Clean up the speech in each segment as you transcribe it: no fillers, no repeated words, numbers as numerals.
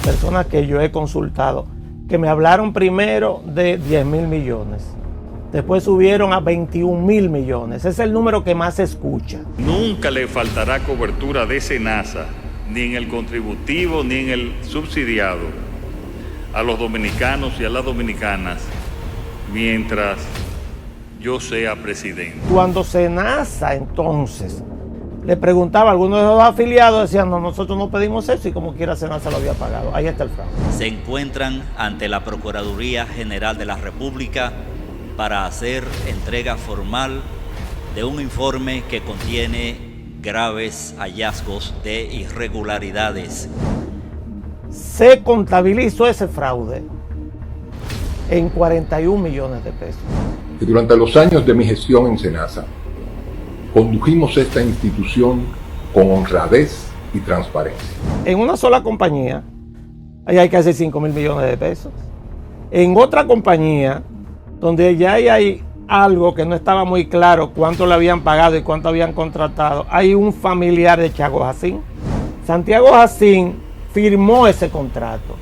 personas que yo he consultado, que me hablaron primero de 10.000 millones. Después subieron a 21.000 millones. Ese es el número que más se escucha. Nunca le faltará cobertura de SENASA, ni en el contributivo, ni en el subsidiado, a los dominicanos y a las dominicanas, mientras yo sea presidente. Cuando SENASA entonces le preguntaba a algunos de los afiliados, decían, no, nosotros no pedimos eso, y como quiera SENASA lo había pagado. Ahí está el fraude. Se encuentran ante la Procuraduría General de la República para hacer entrega formal de un informe que contiene graves hallazgos de irregularidades. Se contabilizó ese fraude en 41 millones de pesos. Y durante los años de mi gestión en SENASA, condujimos esta institución con honradez y transparencia. En una sola compañía, ahí hay que hacer 5.000 millones de pesos. En otra compañía, donde ya hay algo que no estaba muy claro cuánto le habían pagado y cuánto habían contratado, hay un familiar de Thiago Jacín. Santiago Jacín firmó ese contrato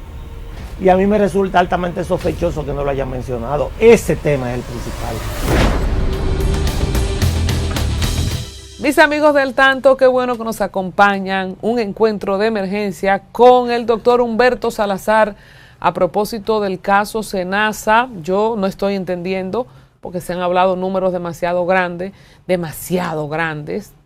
y a mí me resulta altamente sospechoso que no lo hayan mencionado. Ese tema es el principal. Mis amigos del Tanto, qué bueno que nos acompañan. Un encuentro de emergencia con el doctor Humberto Salazar a propósito del caso SENASA. Yo no estoy entendiendo porque se han hablado números demasiado grandes.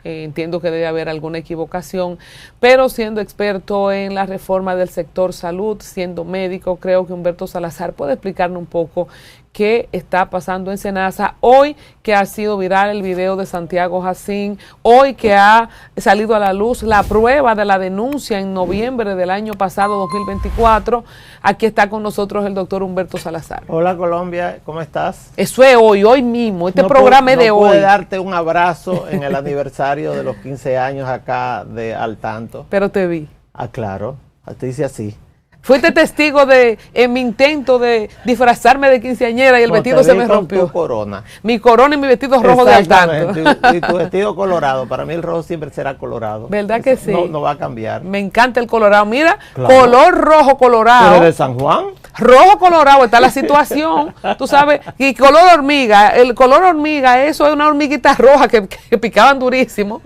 Entiendo que debe haber alguna equivocación, pero siendo experto en la reforma del sector salud, siendo médico, creo que Humberto Salazar puede explicarnos un poco qué está pasando en SENASA, hoy que ha sido viral el video de Santiago Jacín, hoy que ha salido a la luz la prueba de la denuncia en noviembre del año pasado, 2024. Aquí está con nosotros el doctor Humberto Salazar. Hola Colombia, ¿cómo estás? Eso es hoy mismo, programa es de hoy. No puedo darte un abrazo en el aniversario de los 15 años acá de Al Tanto. Pero te vi. Ah, claro, te dice así. Fuiste testigo en mi intento de disfrazarme de quinceañera y el vestido se me rompió. Tu corona. Mi corona y mi vestido rojo de Al Tanto. Y tu vestido colorado. Para mí el rojo siempre será colorado. ¿Verdad que sí? No va a cambiar. Me encanta el colorado. Mira, claro. Color rojo colorado. ¿Pero de San Juan? Rojo colorado, está la situación, tú sabes, y color hormiga, el color hormiga, eso es una hormiguita roja que picaban durísimo.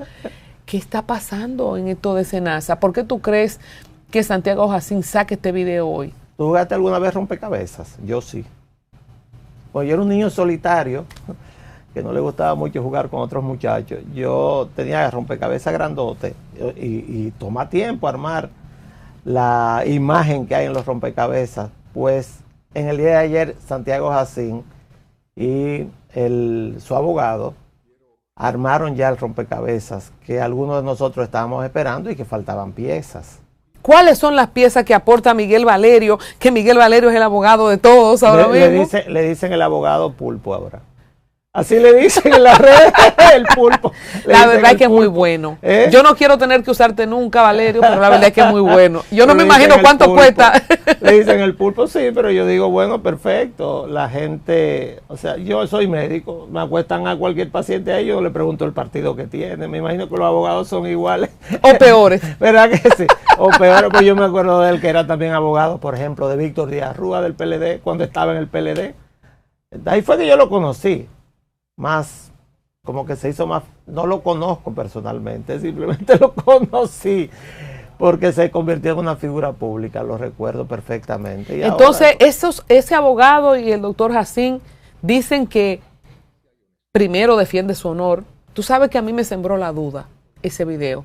¿Qué está pasando en esto de SENASA? ¿Por qué tú crees que Santiago Jacín saque este video hoy? ¿Tú jugaste alguna vez rompecabezas? Yo sí. Pues yo era un niño solitario que no le gustaba mucho jugar con otros muchachos. Yo tenía rompecabezas grandote y toma tiempo armar la imagen que hay en los rompecabezas. Pues en el día de ayer Santiago Jacín y su abogado armaron ya el rompecabezas que algunos de nosotros estábamos esperando y que faltaban piezas. ¿Cuáles son las piezas que aporta Miguel Valerio? Que Miguel Valerio es el abogado de todos ahora mismo. Le dicen el abogado Pulpo ahora. Así le dicen en la red, el Pulpo. La verdad es que es muy bueno. Yo no quiero tener que usarte nunca, Valerio, pero la verdad es que es muy bueno. Yo no me imagino cuánto cuesta. Le dicen el Pulpo, sí, pero yo digo, bueno, perfecto. La gente, o sea, yo soy médico, me acuestan a cualquier paciente ahí, yo le pregunto el partido que tiene. Me imagino que los abogados son iguales. O peores. ¿Verdad que sí? O peores, pues yo me acuerdo de él que era también abogado, por ejemplo, de Víctor Díaz Rúa del PLD, cuando estaba en el PLD. Ahí fue que yo lo conocí. Más, como que se hizo más, no lo conozco personalmente, simplemente lo conocí porque se convirtió en una figura pública, lo recuerdo perfectamente. Y entonces, ese abogado y el doctor Jacín dicen que primero defiende su honor. Tú sabes que a mí me sembró la duda ese video,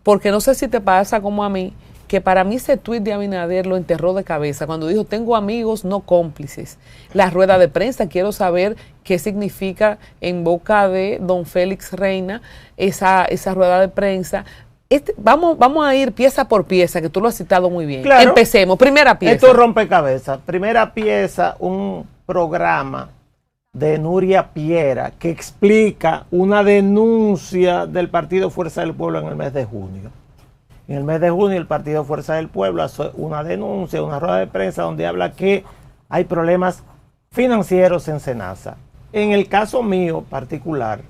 porque no sé si te pasa como a mí, que para mí ese tuit de Abinader lo enterró de cabeza cuando dijo, tengo amigos no cómplices. La rueda de prensa, quiero saber qué significa en boca de don Félix Reina esa rueda de prensa. Vamos a ir pieza por pieza, que tú lo has citado muy bien. Claro. Empecemos, primera pieza. Esto es rompecabezas. Primera pieza, un programa de Nuria Piera que explica una denuncia del Partido Fuerza del Pueblo en el mes de junio. En el mes de junio el Partido Fuerza del Pueblo hace una denuncia, una rueda de prensa donde habla que hay problemas financieros en SENASA. En el caso mío particular,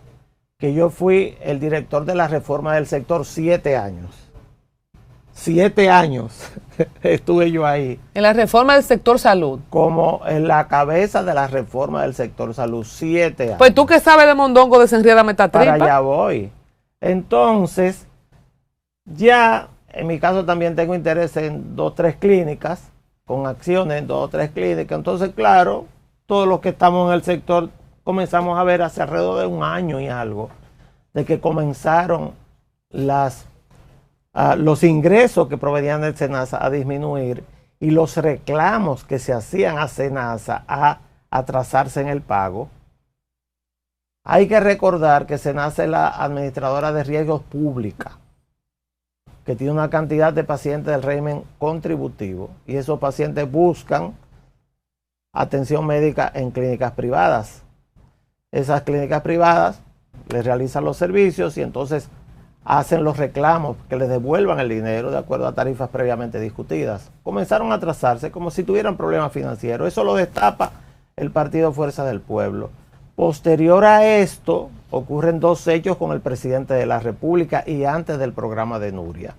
que yo fui el director de la reforma del sector 7 años. 7 años estuve yo ahí. En la reforma del sector salud. Como en la cabeza de la reforma del sector salud, 7 años. Pues tú que sabes de mondongo, desenriédame esta tripa. Para allá voy. Entonces, ya en mi caso también tengo interés en 2 o 3 clínicas, con acciones en 2 o 3 clínicas. Entonces, claro, todos los que estamos en el sector comenzamos a ver hace alrededor de 1 año y algo, de que comenzaron los ingresos que provenían del SENASA a disminuir y los reclamos que se hacían a SENASA a atrasarse en el pago. Hay que recordar que SENASA es la administradora de riesgos pública, que tiene una cantidad de pacientes del régimen contributivo y esos pacientes buscan atención médica en clínicas privadas. Esas clínicas privadas les realizan los servicios y entonces hacen los reclamos que les devuelvan el dinero de acuerdo a tarifas previamente discutidas. Comenzaron a atrasarse como si tuvieran problemas financieros. Eso lo destapa el Partido Fuerza del Pueblo. Posterior a esto, ocurren 2 hechos con el presidente de la República y antes del programa de Nuria.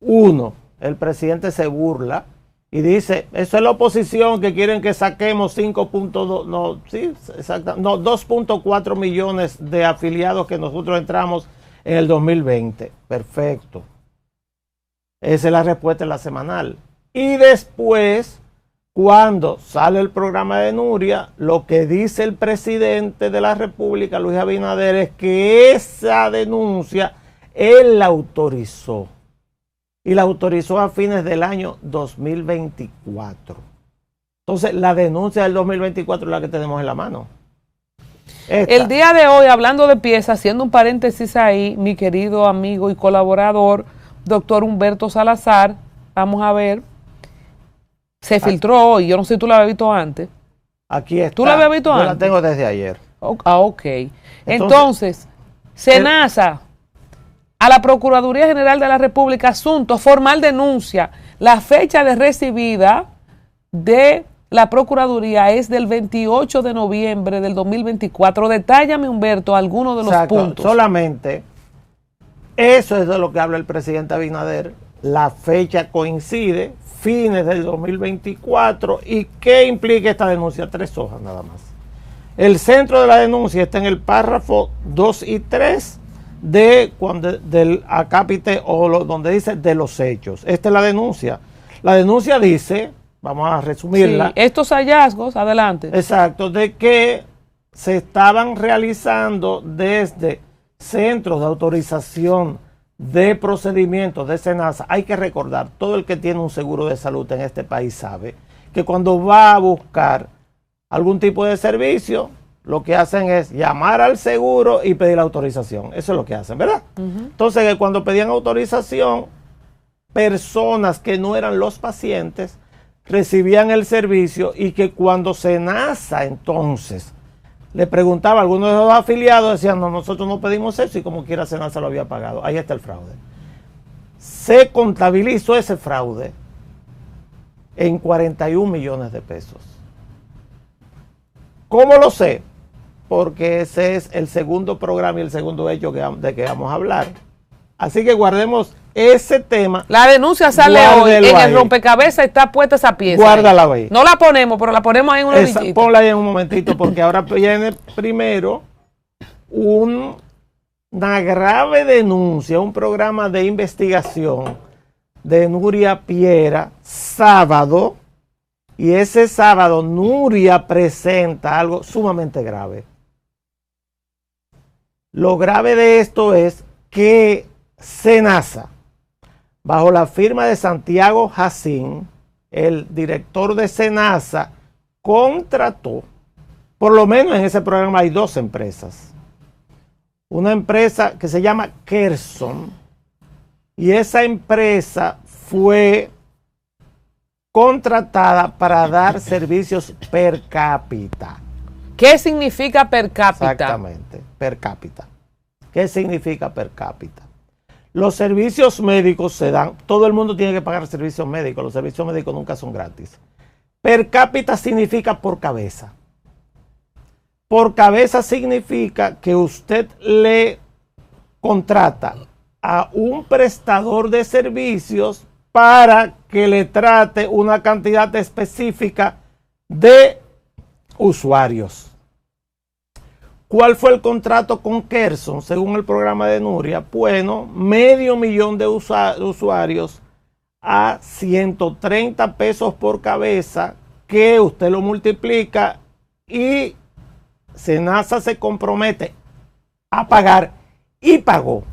Uno, el presidente se burla y dice, eso es la oposición que quieren que saquemos 2.4 millones de afiliados que nosotros entramos en el 2020. Perfecto. Esa es la respuesta en la semanal. Y después, cuando sale el programa de Nuria, lo que dice el presidente de la República, Luis Abinader, es que esa denuncia él la autorizó. Y la autorizó a fines del año 2024. Entonces, la denuncia del 2024 es la que tenemos en la mano. El día de hoy, hablando de piezas, haciendo un paréntesis ahí, mi querido amigo y colaborador, doctor Humberto Salazar, vamos a ver, se filtró hoy, yo no sé si tú la habías visto antes. Aquí está. ¿Tú la habías visto antes? Yo la tengo desde ayer. Ok. Entonces, SENASA, a la Procuraduría General de la República, asunto, formal denuncia. La fecha de recibida de la Procuraduría es del 28 de noviembre del 2024. Detállame, Humberto, algunos de los puntos. Solamente, eso es de lo que habla el presidente Abinader. La fecha coincide, fines del 2024. ¿Y qué implica esta denuncia? 3 hojas nada más. El centro de la denuncia está en el párrafo 2 y 3 del acápite donde dice de los hechos. Esta es la denuncia. La denuncia dice, vamos a resumirla. Sí, estos hallazgos, adelante. Exacto, de que se estaban realizando desde centros de autorización de procedimientos de SENASA. Hay que recordar, todo el que tiene un seguro de salud en este país sabe que cuando va a buscar algún tipo de servicio, lo que hacen es llamar al seguro y pedir autorización. Eso es lo que hacen, ¿verdad? Entonces, cuando pedían autorización, personas que no eran los pacientes recibían el servicio y que cuando SENASA entonces le preguntaba a algunos de los afiliados, decían, no, nosotros no pedimos eso y como quiera SENASA lo había pagado. Ahí está el fraude. Se contabilizó ese fraude en 41 millones de pesos. ¿Cómo lo sé? Porque ese es el segundo programa y el segundo hecho de que vamos a hablar. Así que guardemos ese tema. La denuncia sale hoy, en el rompecabezas está puesta esa pieza. Guárdala ahí. No la ponemos, pero la ponemos ahí en un momentito. Ponla ahí en un momentito, porque ahora viene primero una grave denuncia, un programa de investigación de Nuria Piera, sábado, y ese sábado Nuria presenta algo sumamente grave. Lo grave de esto es que SENASA, bajo la firma de Santiago Jacín, el director de SENASA, contrató, por lo menos en ese programa hay 2 empresas. Una empresa que se llama Kerson, y esa empresa fue contratada para dar servicios per cápita. ¿Qué significa per cápita? Exactamente, per cápita. ¿Qué significa per cápita? Los servicios médicos se dan, todo el mundo tiene que pagar servicios médicos, los servicios médicos nunca son gratis. Per cápita significa por cabeza. Por cabeza significa que usted le contrata a un prestador de servicios para que le trate una cantidad específica de usuarios. ¿Cuál fue el contrato con Kerson según el programa de Nuria? Bueno, 500,000 de usuarios a 130 pesos por cabeza, que usted lo multiplica y SENASA se compromete a pagar y pagó.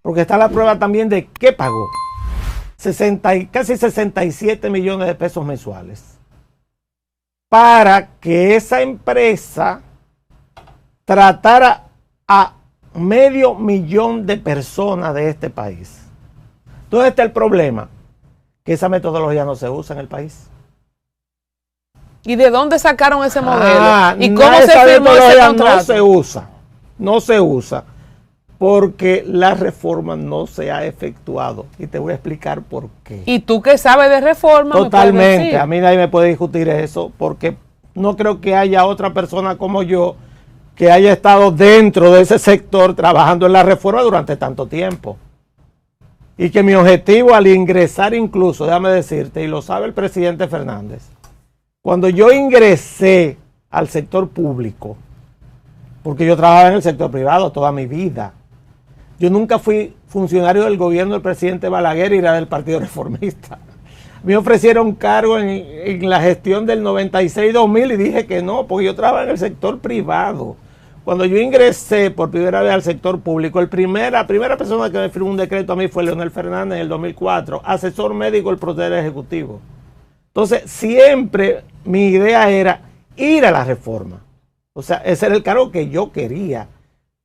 Porque está la prueba también de qué pagó. Casi 67 millones de pesos mensuales. Para que esa empresa tratara a 500,000 de personas de este país. ¿Dónde está el problema? Que esa metodología no se usa en el país. ¿Y de dónde sacaron ese modelo? ¿Y cómo se firmó ese contrato? No se usa porque la reforma no se ha efectuado. Y te voy a explicar por qué. ¿Y tú que sabes de reforma? Totalmente. A mí nadie me puede discutir eso porque no creo que haya otra persona como yo que haya estado dentro de ese sector trabajando en la reforma durante tanto tiempo. Y que mi objetivo al ingresar incluso, déjame decirte, y lo sabe el presidente Fernández, cuando yo ingresé al sector público, porque yo trabajaba en el sector privado toda mi vida, yo nunca fui funcionario del gobierno del presidente Balaguer y era del Partido Reformista. Me ofrecieron cargo en la gestión del 96-2000 y dije que no, porque yo trabajaba en el sector privado. Cuando yo ingresé por primera vez al sector público, la primera persona que me firmó un decreto a mí fue Leonel Fernández en el 2004, asesor médico del Poder Ejecutivo. Entonces, siempre mi idea era ir a la reforma. O sea, ese era el cargo que yo quería.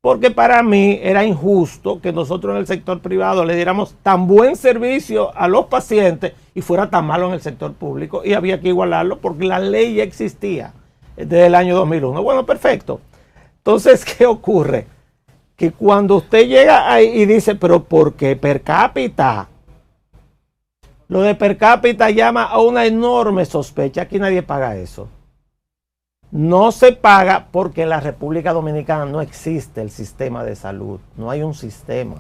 Porque para mí era injusto que nosotros en el sector privado le diéramos tan buen servicio a los pacientes y fuera tan malo en el sector público, y había que igualarlo porque la ley ya existía desde el año 2001. Bueno, perfecto. Entonces, ¿qué ocurre? Que cuando usted llega ahí y dice, pero ¿por qué per cápita? Lo de per cápita llama a una enorme sospecha. Aquí nadie paga eso. No se paga porque en la República Dominicana no existe el sistema de salud. No hay un sistema.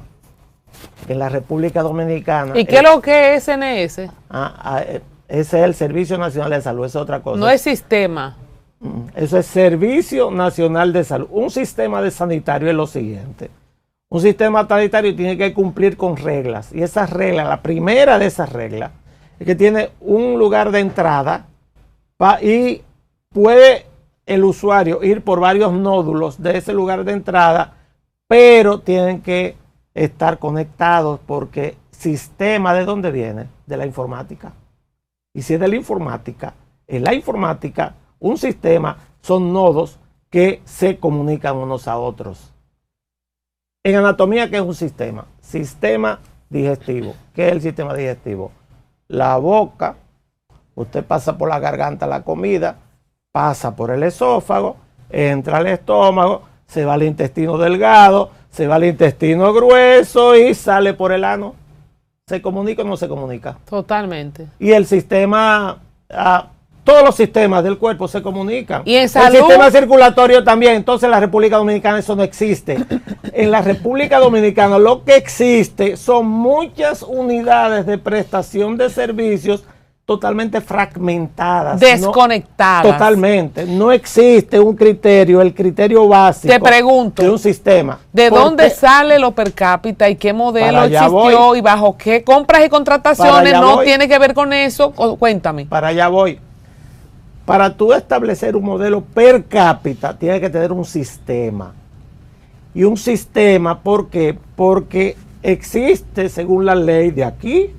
En la República Dominicana... ¿Y qué es lo que es SNS? Ese es el Servicio Nacional de Salud, esa es otra cosa. No es sistema. Eso es Servicio Nacional de Salud. Un sistema de sanitario es lo siguiente. Un sistema sanitario tiene que cumplir con reglas. Y esas reglas, la primera de esas reglas, es que tiene un lugar de entrada y puede el usuario ir por varios nódulos de ese lugar de entrada, pero tienen que estar conectados porque sistema, ¿de dónde viene? De la informática. Y si es de la informática, en la informática, un sistema son nodos que se comunican unos a otros. En anatomía, ¿qué es un sistema? Sistema digestivo. ¿Qué es el sistema digestivo? La boca, usted pasa por la garganta la comida, pasa por el esófago, entra al estómago, se va al intestino delgado, se va al intestino grueso y sale por el ano. ¿Se comunica o no se comunica? Totalmente. Y el sistema, todos los sistemas del cuerpo se comunican. Y en salud, el sistema circulatorio también. Entonces en la República Dominicana eso no existe. En la República Dominicana lo que existe son muchas unidades de prestación de servicios totalmente fragmentadas. Desconectadas. No, totalmente. No existe un criterio, el criterio básico. Te pregunto, de un sistema. ¿De dónde sale lo per cápita y qué modelo existió y bajo qué compras y contrataciones? No tiene que ver con eso. Cuéntame. Para allá voy. Para tú establecer un modelo per cápita, tiene que tener un sistema. Y un sistema, ¿por qué? Porque existe, según la ley de aquí,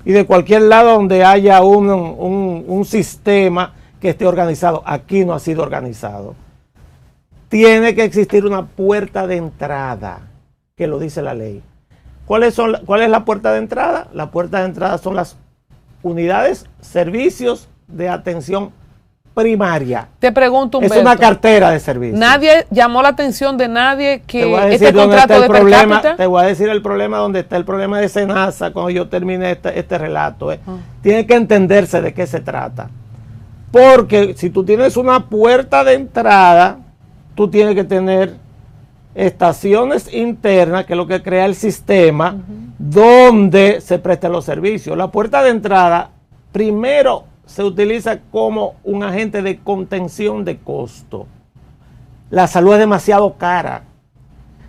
y de cualquier lado donde haya un sistema que esté organizado. Aquí no ha sido organizado. Tiene que existir una puerta de entrada, que lo dice la ley. ¿Cuál es la puerta de entrada? La puerta de entrada son las unidades, servicios de atención primaria. Te pregunto, Humberto, es una cartera de servicios. Nadie llamó la atención de nadie que este contrato de per cápita. Te voy a decir el problema donde está el problema de SENASA cuando yo termine este relato. Tiene que entenderse de qué se trata. Porque si tú tienes una puerta de entrada, tú tienes que tener estaciones internas, que es lo que crea el sistema, donde se prestan los servicios. La puerta de entrada primero se utiliza como un agente de contención de costo. La salud es demasiado cara.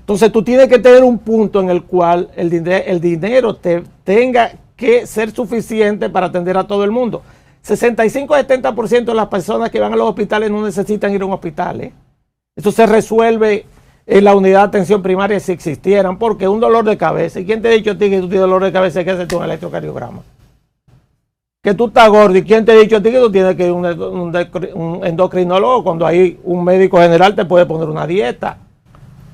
Entonces tú tienes que tener un punto en el cual el dinero tenga que ser suficiente para atender a todo el mundo. 65-70% de las personas que van a los hospitales no necesitan ir a un hospital. Eso se resuelve en la unidad de atención primaria si existieran, porque un dolor de cabeza. ¿Y quién te ha dicho a ti que tú tienes dolor de cabeza y que haces un electrocardiograma? Que tú estás gordo. ¿Y quién te ha dicho a ti que tú tienes que ir a un endocrinólogo cuando hay un médico general te puede poner una dieta?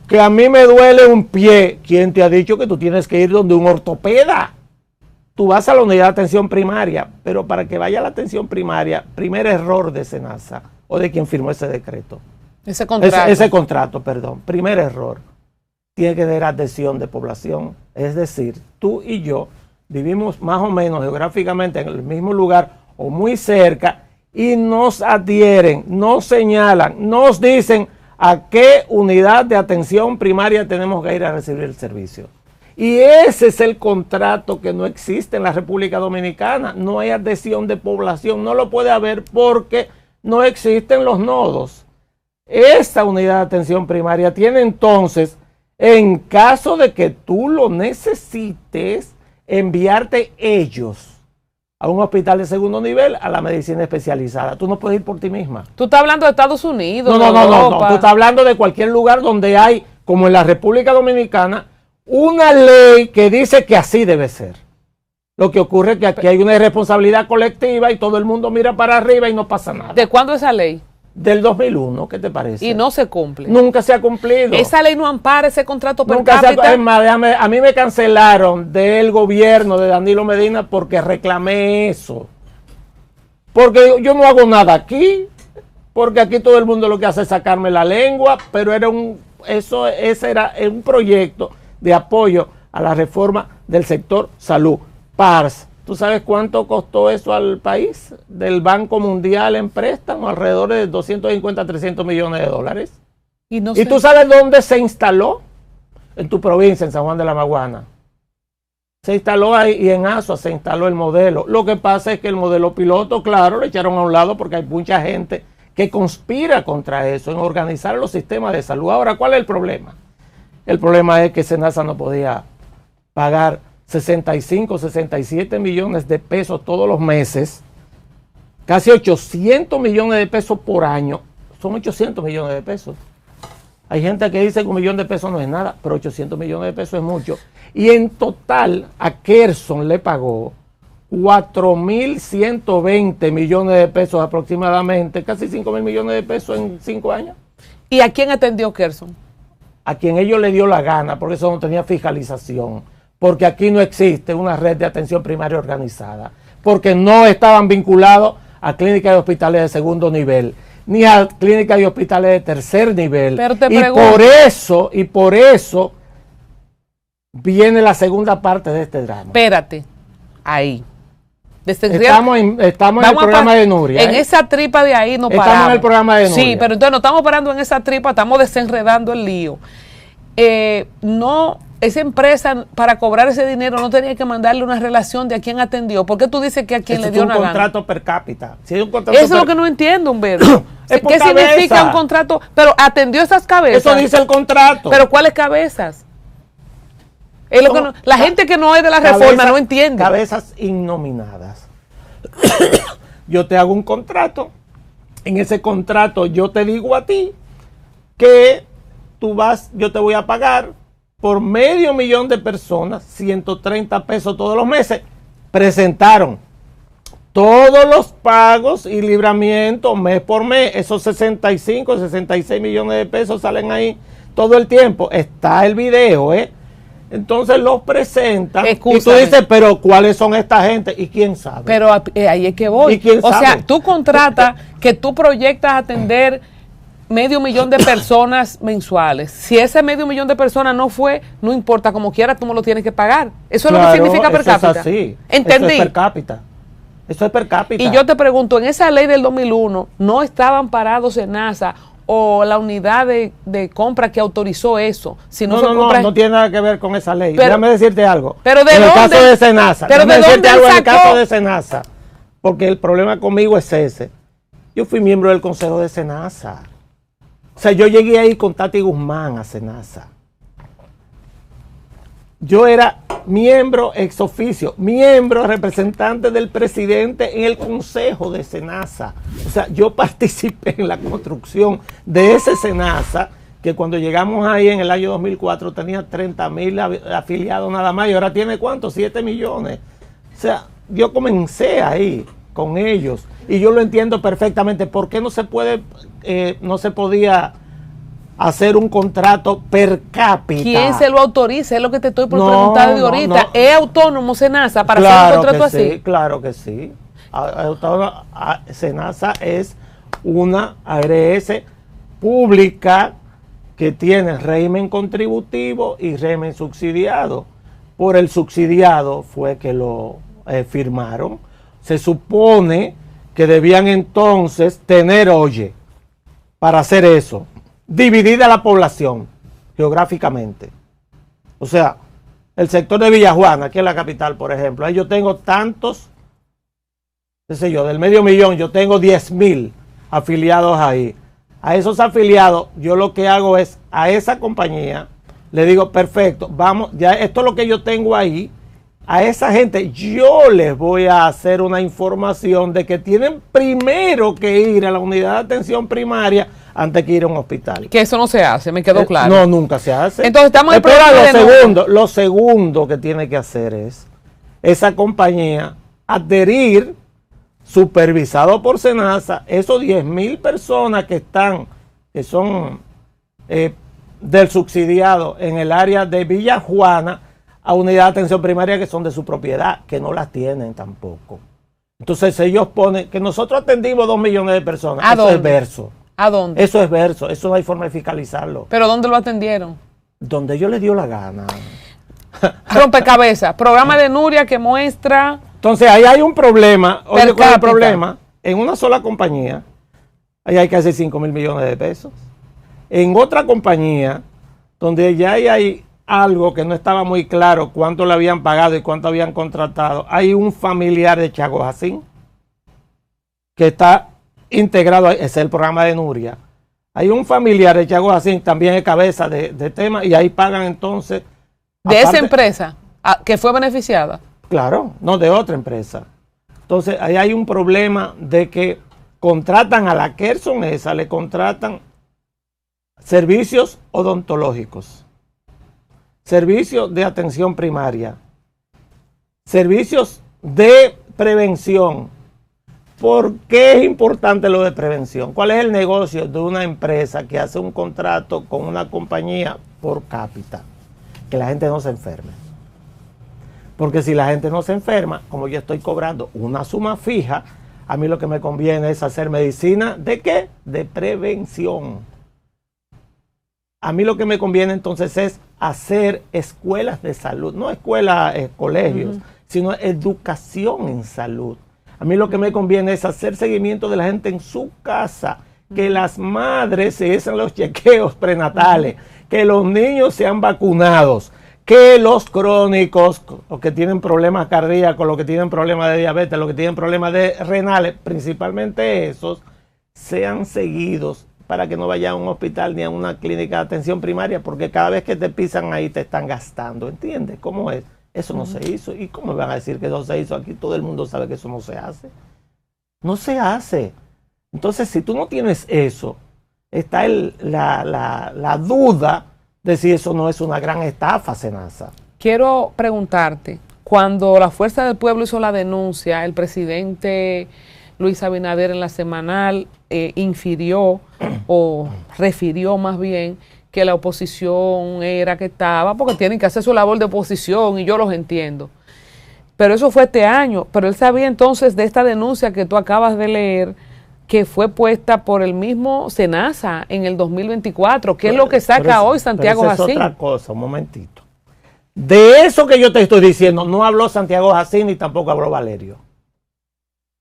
Que a mí me duele un pie. ¿Quién te ha dicho que tú tienes que ir donde un ortopeda? Tú vas a la unidad de atención primaria, pero para que vaya a la atención primaria, primer error de SENASA o de quien firmó ese decreto. Ese contrato, primer error. Tiene que tener adhesión de población. Es decir, tú y yo vivimos más o menos geográficamente en el mismo lugar o muy cerca y nos adhieren, nos señalan, nos dicen a qué unidad de atención primaria tenemos que ir a recibir el servicio. Y ese es el contrato que no existe en la República Dominicana. No hay adhesión de población, no lo puede haber porque no existen los nodos. Esta unidad de atención primaria tiene entonces, en caso de que tú lo necesites, enviarte ellos a un hospital de segundo nivel a la medicina especializada. Tú no puedes ir por ti misma. Tú estás hablando de Estados Unidos. No. Tú estás hablando de cualquier lugar donde hay, como en la República Dominicana, una ley que dice que así debe ser. Lo que ocurre es que aquí hay una irresponsabilidad colectiva y todo el mundo mira para arriba y no pasa nada. ¿De cuándo esa ley? Del 2001, ¿qué te parece? Y no se cumple. Nunca se ha cumplido. Esa ley no ampara ese contrato per Nunca cápita. Es más, a mí me cancelaron del gobierno de Danilo Medina porque reclamé eso. Porque yo no hago nada aquí, porque aquí todo el mundo lo que hace es sacarme la lengua, pero ese era un proyecto de apoyo a la reforma del sector salud. PARS. ¿Tú sabes cuánto costó eso al país? Del Banco Mundial en préstamo, alrededor de 250 a 300 millones de dólares. ¿Y tú sabes dónde se instaló? En tu provincia, en San Juan de la Maguana. Se instaló ahí y en Asua se instaló el modelo. Lo que pasa es que el modelo piloto, claro, lo echaron a un lado porque hay mucha gente que conspira contra eso, en organizar los sistemas de salud. Ahora, ¿cuál es el problema? El problema es que SENASA no podía pagar 65, 67 millones de pesos todos los meses, casi 800 millones de pesos por año. Son 800 millones de pesos. Hay gente que dice que 1 millón de pesos no es nada, pero 800 millones de pesos es mucho. Y en total a Kerson le pagó 4.120 millones de pesos aproximadamente, casi 5.000 millones de pesos en 5 años. ¿Y a quién atendió Kerson? A quien ellos le dio la gana, porque eso no tenía fiscalización. Porque aquí no existe una red de atención primaria organizada, porque no estaban vinculados a clínicas y hospitales de segundo nivel, ni a clínicas y hospitales de tercer nivel. Pero te y por eso viene la segunda parte de este drama. Espérate, ahí. Estamos en el programa de Nuria. En esa tripa de ahí no paramos. Estamos en el programa de Nuria. Sí, pero entonces no estamos parando en esa tripa, estamos desenredando el lío. Esa empresa para cobrar ese dinero no tenía que mandarle una relación de a quién atendió. ¿Por qué tú dices que a quién le dio una gana? Es un contrato per cápita. Si es un contrato eso es lo que no entiendo, Humberto. ¿Qué significa un contrato? Pero atendió esas cabezas. Eso dice el contrato. ¿Pero cuáles cabezas? Es lo que la gente que no es de la reforma no entiende. Cabezas innominadas. Yo te hago un contrato. En ese contrato yo te digo a ti que yo te voy a pagar por 500,000 de personas, 130 pesos todos los meses. Presentaron todos los pagos y libramientos mes por mes. Esos 65, 66 millones de pesos salen ahí todo el tiempo. Está el video, Entonces los presentan. Escúchame. Y tú dices, pero ¿cuáles son esta gente? ¿Y quién sabe? Pero ahí es que voy. ¿Y quién sabe? O sea, tú contratas que tú proyectas atender 500,000 de personas mensuales. Si ese 500,000 de personas no fue, no importa, como quiera tú me lo tienes que pagar. Eso es lo que significa per cápita. Es así. ¿Entendí? Eso es per cápita. Eso es per cápita. Y yo te pregunto, en esa ley del 2001 no estaban parados SENASA o la unidad de compra que autorizó eso. Si no, no tiene nada que ver con esa ley. Pero, déjame decirte algo. Pero en el caso de Senasa. Pero déjame decirte algo en el sacó? caso de Senasa. Porque el problema conmigo es ese. Yo fui miembro del consejo de Senasa. O sea, yo llegué ahí con Tati Guzmán a Senasa. Yo era miembro ex oficio, miembro representante del presidente en el consejo de Senasa. O sea, yo participé en la construcción de ese Senasa, que cuando llegamos ahí en el año 2004 tenía 30,000 afiliados nada más, y ahora tiene ¿cuánto? 7 millones. O sea, yo comencé ahí con ellos y yo lo entiendo perfectamente. ¿Por qué no se podía hacer un contrato per cápita? ¿Quién se lo autoriza? Es lo que te estoy por preguntar de ahorita. ¿Es autónomo Senasa para hacer un contrato así? Sí, claro que sí. Senasa es una ARS pública que tiene régimen contributivo y régimen subsidiado. Por el subsidiado fue que lo firmaron. Se supone que debían entonces tener, para hacer eso, dividida la población geográficamente. O sea, el sector de Villajuana, aquí en la capital, por ejemplo, ahí yo tengo tantos, qué sé yo, del 500,000, yo tengo 10,000 afiliados ahí. A esos afiliados, yo lo que hago es, a esa compañía, le digo, perfecto, vamos, ya esto es lo que yo tengo ahí. A esa gente yo les voy a hacer una información de que tienen primero que ir a la unidad de atención primaria antes que ir a un hospital. Que eso no se hace, me quedó claro. No, nunca se hace. Entonces estamos en lo segundo que tiene que hacer es esa compañía adherir, supervisado por Senasa, esos 10,000 personas que son del subsidiado en el área de Villajuana, a unidad de atención primaria que son de su propiedad, que no las tienen tampoco. Entonces ellos ponen que nosotros atendimos 2 millones de personas. ¿A eso dónde? Es verso. ¿A dónde? Eso es verso. Eso no hay forma de fiscalizarlo. ¿Pero dónde lo atendieron? Donde ellos les dio la gana. Rompecabezas. Programa de Nuria que muestra... Entonces ahí hay un problema. Oye, ¿cuál es el cápita. problema? En una sola compañía, ahí hay casi 5,000 millones de pesos. En otra compañía, donde ya hay algo que no estaba muy claro cuánto le habían pagado y cuánto habían contratado, hay un familiar de Chago Jacín que está integrado, ese es el programa de Nuria. Hay un familiar de Chago Jacín, también es cabeza de tema, y ahí pagan entonces... De esa empresa que fue beneficiada. Claro, no de otra empresa. Entonces ahí hay un problema de que contratan a la Kerson esa, le contratan servicios odontológicos, servicios de atención primaria, servicios de prevención. ¿Por qué es importante lo de prevención? ¿Cuál es el negocio de una empresa que hace un contrato con una compañía por cápita? Que la gente no se enferme. Porque si la gente no se enferma, como yo estoy cobrando una suma fija, a mí lo que me conviene es hacer medicina, ¿de qué? De prevención. A mí lo que me conviene entonces es hacer escuelas de salud, no escuelas, colegios, sino educación en salud. A mí lo que me conviene es hacer seguimiento de la gente en su casa, que las madres se hacen los chequeos prenatales, que los niños sean vacunados, que los crónicos, los que tienen problemas cardíacos, los que tienen problemas de diabetes, los que tienen problemas de renales, principalmente esos, sean seguidos para que no vayan a un hospital ni a una clínica de atención primaria, porque cada vez que te pisan ahí te están gastando, ¿entiendes? ¿Cómo es? Eso no se hizo. ¿Y cómo me van a decir que eso se hizo aquí? Todo el mundo sabe que eso no se hace. No se hace. Entonces, si tú no tienes eso, está la duda de si eso no es una gran estafa, Senasa. Quiero preguntarte, cuando la Fuerza del Pueblo hizo la denuncia, el presidente Luis Abinader en la semanal infirió o refirió más bien que la oposición era que estaba, porque tienen que hacer su labor de oposición y yo los entiendo. Pero eso fue este año, pero él sabía entonces de esta denuncia que tú acabas de leer, que fue puesta por el mismo Senasa en el 2024, que es lo que saca hoy Santiago Jacín. Es otra cosa, un momentito. De eso que yo te estoy diciendo, no habló Santiago Jacín ni tampoco habló Valerio.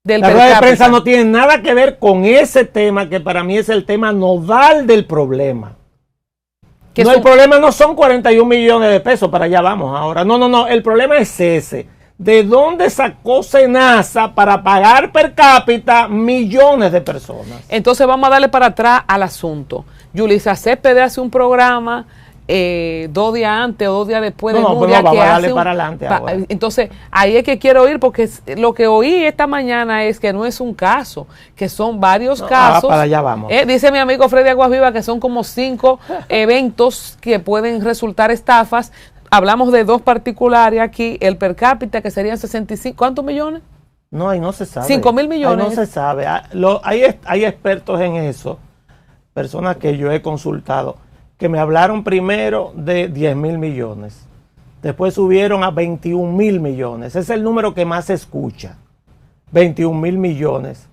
del La per rueda de cápita. prensa no tiene nada que ver con ese tema, que para mí es el tema nodal del problema. Que No, son- el problema no son 41 millones de pesos, para allá vamos ahora. No, el problema es ese. ¿De dónde sacó SENASA para pagar per cápita millones de personas? Entonces vamos a darle para atrás al asunto. Yulisa Céspedes hace un programa 2 días antes o 2 días después de No, Nuria, vamos que a darle hace para adelante ahora. entonces ahí es que quiero ir, porque lo que oí esta mañana es que no es un caso, que son varios casos. Para allá vamos. Dice mi amigo Freddy Aguasviva que son como 5 eventos que pueden resultar estafas. Hablamos de 2 particulares aquí, el per cápita que serían 65, ¿cuántos millones? No, ahí no se sabe. 5.000 millones. Ahí no se sabe. Hay expertos en eso, personas que yo he consultado, que me hablaron primero de 10.000 millones. Después subieron a 21.000 millones. Ese es el número que más se escucha. 21.000 millones.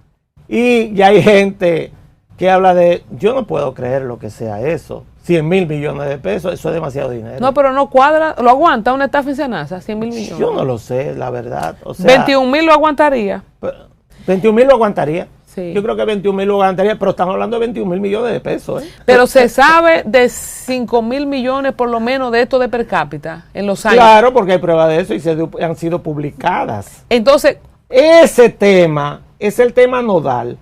Y ya hay gente que habla de, yo no puedo creer lo que sea eso. 100.000 millones de pesos, eso es demasiado dinero. No, pero no cuadra, lo aguanta una estafa en SENASA, 100.000 millones. Yo no lo sé, la verdad. O sea, 21.000 lo aguantaría. 21.000 lo aguantaría. Sí. Yo creo que 21.000 lo aguantaría, pero estamos hablando de 21.000 millones de pesos. Pero se sabe de 5.000 millones por lo menos de esto de per cápita en los años. Claro, porque hay pruebas de eso y han sido publicadas. Entonces, Ese tema es el tema nodal.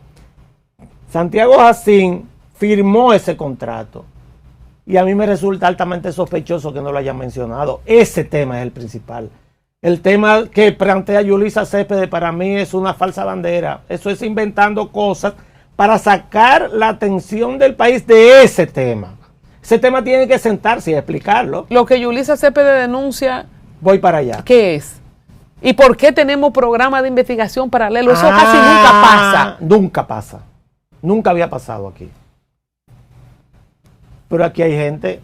Santiago Jacín firmó ese contrato y a mí me resulta altamente sospechoso que no lo hayan mencionado. Ese tema es el principal. El tema que plantea Yulisa Céspedes para mí es una falsa bandera. Eso es inventando cosas para sacar la atención del país de ese tema. Ese tema tiene que sentarse y explicarlo. lo que Yulisa Céspedes denuncia, Voy para allá. ¿qué es? ¿Y por qué tenemos programas de investigación paralelo? Eso casi nunca pasa. Nunca pasa. Nunca había pasado aquí. Pero aquí hay gente,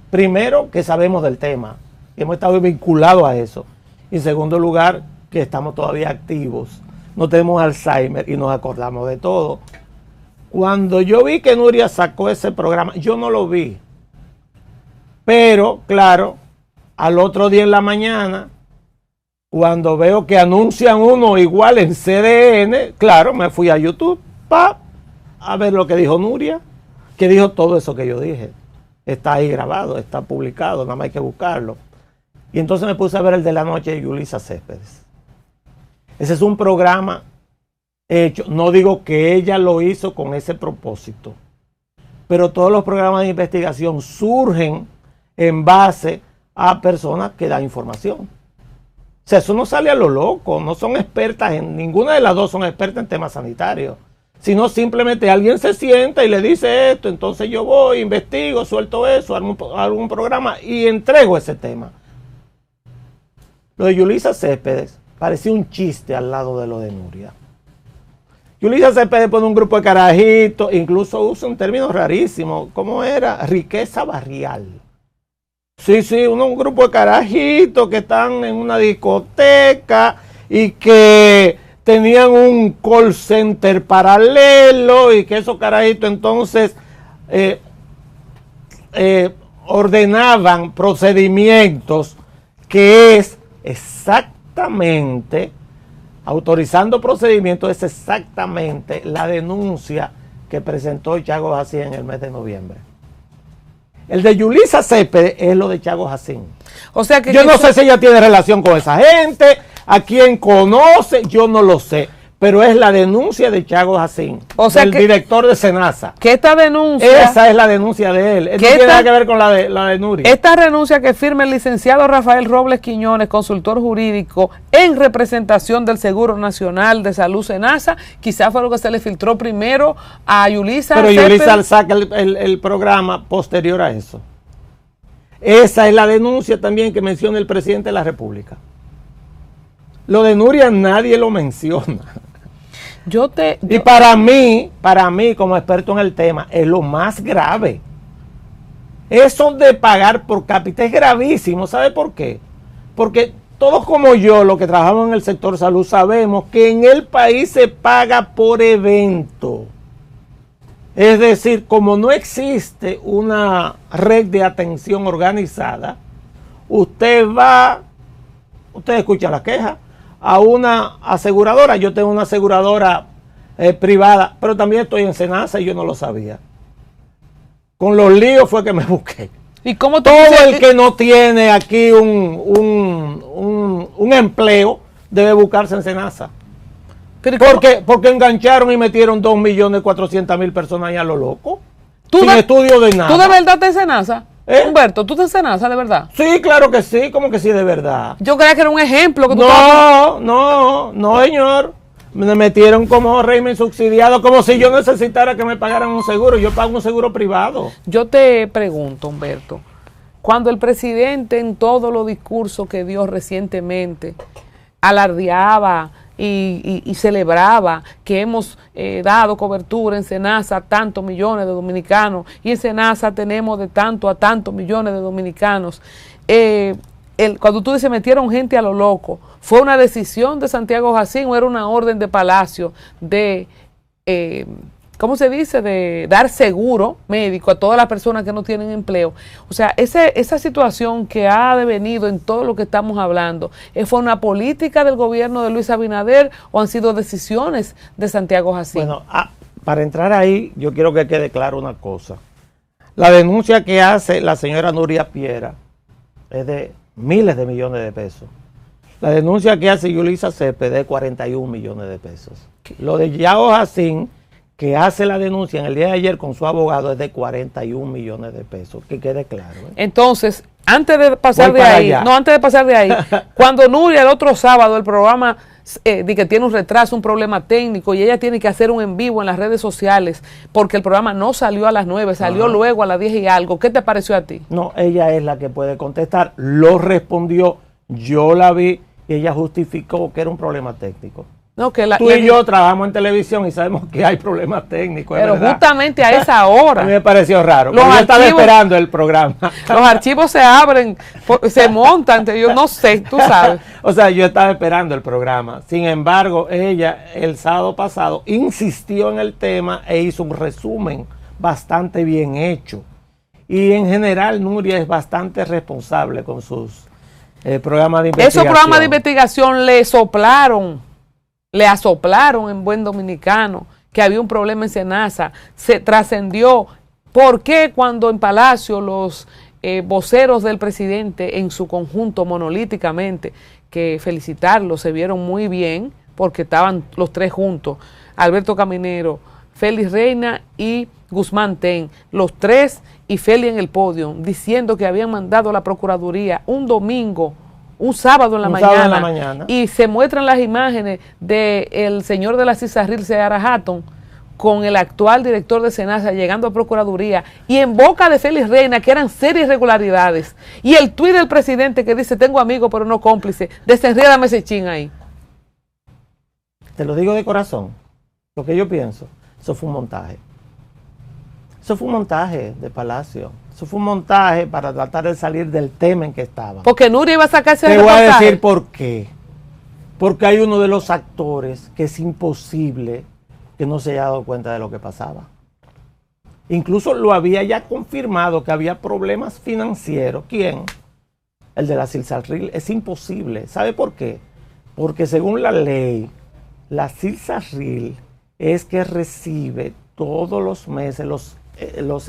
primero, que sabemos del tema. Hemos estado vinculados a eso. Y en segundo lugar, que estamos todavía activos. No tenemos Alzheimer y nos acordamos de todo. Cuando yo vi que Nuria sacó ese programa, yo no lo vi. Pero, claro, al otro día en la mañana, cuando veo que anuncian uno igual en CDN, claro, me fui a YouTube a ver lo que dijo Nuria, que dijo todo eso que yo dije. Está ahí grabado, está publicado, nada más hay que buscarlo. Y entonces me puse a ver el de la noche de Yulisa Céspedes. Ese es un programa hecho, no digo que ella lo hizo con ese propósito, pero todos los programas de investigación surgen en base a personas que dan información. O sea, eso no sale a lo loco, no son expertas ninguna de las dos son expertas en temas sanitarios, sino simplemente alguien se sienta y le dice esto, entonces yo voy, investigo, suelto eso, hago un programa y entrego ese tema. Lo de Yulisa Céspedes parecía un chiste al lado de lo de Nuria. Yulisa Céspedes pone un grupo de carajitos, incluso usa un término rarísimo, ¿cómo era? Riqueza barrial. Sí, un grupo de carajitos que están en una discoteca y que tenían un call center paralelo y que esos carajitos entonces ordenaban procedimientos que es exactamente, autorizando procedimientos, es exactamente la denuncia que presentó Chago Jacín en el mes de noviembre. El de Yulisa Céspedes es lo de Chago Jacín. O sea que Yo no sé si ella tiene relación con esa gente, a quién conoce, yo no lo sé. Pero es la denuncia de Chago Jacín, O sea del que- director de SENASA. que esta denuncia, Esa es la denuncia de él. No tiene nada que ver con la de Nuria. esta renuncia que firma el licenciado Rafael Robles Quiñones, consultor jurídico en representación del Seguro Nacional de Salud SENASA, quizás fue lo que se le filtró primero a Yulisa Pero Céspedes. Yulisa saca el programa posterior a eso. Esa es la denuncia también que menciona el presidente de la República. Lo de Nuria nadie lo menciona. Y para mí, como experto en el tema, es lo más grave. Eso de pagar por cápita es gravísimo. ¿Sabe por qué? Porque todos como yo, los que trabajamos en el sector salud, sabemos que en el país se paga por evento. Es decir, como no existe una red de atención organizada, usted escucha la queja. a una aseguradora. Yo tengo una aseguradora privada, pero también estoy en Senasa y yo no lo sabía. Con los líos fue que me busqué. ¿Y cómo todo el que no tiene aquí un empleo debe buscarse en Senasa? Porque engancharon y metieron 2.400.000 personas ahí a lo loco. Sin estudio de nada. ¿Tú de verdad te en Senasa? Humberto, ¿tú te en Senasa de verdad? Sí, claro que sí, como que sí, de verdad. Yo creía que era un ejemplo. Que no, señor. Me metieron como régimen subsidiado, como si yo necesitara que me pagaran un seguro. Yo pago un seguro privado. Yo te pregunto, Humberto, cuando el presidente en todos los discursos que dio recientemente alardeaba y celebraba que hemos dado cobertura en Senasa a tantos millones de dominicanos y en Senasa tenemos de tanto a tantos millones de dominicanos, cuando tú dices metieron gente a lo loco, ¿fue una decisión de Santiago Jacín o era una orden de Palacio de, ¿cómo se dice?, de dar seguro médico a todas las personas que no tienen empleo? O sea, esa situación que ha devenido en todo lo que estamos hablando, ¿fue una política del gobierno de Luis Abinader o han sido decisiones de Santiago Jacín? Bueno, para entrar ahí, yo quiero que quede claro una cosa. La denuncia que hace la señora Nuria Piera es de miles de millones de pesos. La denuncia que hace Yulisa Cepeda es de 41 millones de pesos. Lo de Yao Jacín, que hace la denuncia en el día de ayer con su abogado, es de 41 millones de pesos. Que quede claro. Entonces, antes de pasar de ahí, cuando Nuria el otro sábado el programa de que tiene un retraso, un problema técnico y ella tiene que hacer un en vivo en las redes sociales porque el programa no salió a las 9, salió luego a las 10 y algo, ¿qué te pareció a ti? No, ella es la que puede contestar, lo respondió, yo la vi y ella justificó que era un problema técnico. No, tú y yo trabajamos en televisión y sabemos que hay problemas técnicos. Pero justamente a esa hora. A mí me pareció raro. Yo estaba esperando el programa. Los archivos se abren, se montan, yo no sé, tú sabes. O sea, yo estaba esperando el programa. Sin embargo, ella el sábado pasado insistió en el tema e hizo un resumen bastante bien hecho. Y en general, Nuria es bastante responsable con sus programas de investigación. Esos programas de investigación le asoplaron en buen dominicano que había un problema en Senasa, se trascendió. ¿Por qué cuando en Palacio los voceros del presidente en su conjunto monolíticamente, que felicitarlos, se vieron muy bien porque estaban los tres juntos, Alberto Caminero, Félix Reina y Guzmán Ten, los tres y Félix en el podio, diciendo que habían mandado a la Procuraduría un sábado en la mañana, y se muestran las imágenes del señor de la Cisarril, Seara Hatton, con el actual director de Senasa llegando a Procuraduría, y en boca de Félix Reina, que eran serias irregularidades, y el tuit del presidente que dice, tengo amigos pero no cómplices, desenrédame ese chin ahí. Te lo digo de corazón, lo que yo pienso, eso fue un montaje. Eso fue un montaje de Palacio. Eso fue un montaje para tratar de salir del tema en que estaba. Porque Nuria iba a sacarse el reportaje. Te voy a decir por qué. Porque hay uno de los actores que es imposible que no se haya dado cuenta de lo que pasaba. Incluso lo había ya confirmado que había problemas financieros. ¿Quién? El de la Cisarril. Es imposible. ¿Sabe por qué? Porque según la ley, la Cisarril es que recibe todos los meses los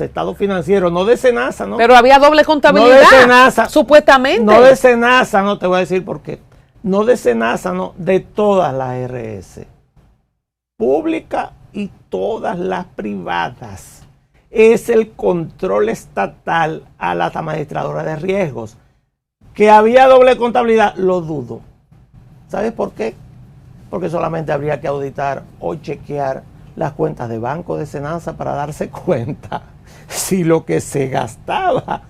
estados financieros, no de Senasa, ¿no? Pero había doble contabilidad. No de Senasa. Supuestamente. No de Senasa, no, te voy a decir por qué. No de Senasa, no, de todas las RS. Pública y todas las privadas. Es el control estatal a la administradora de riesgos. Que había doble contabilidad, lo dudo. ¿Sabes por qué? Porque solamente habría que auditar o chequear las cuentas de banco de Senasa para darse cuenta si lo que se gastaba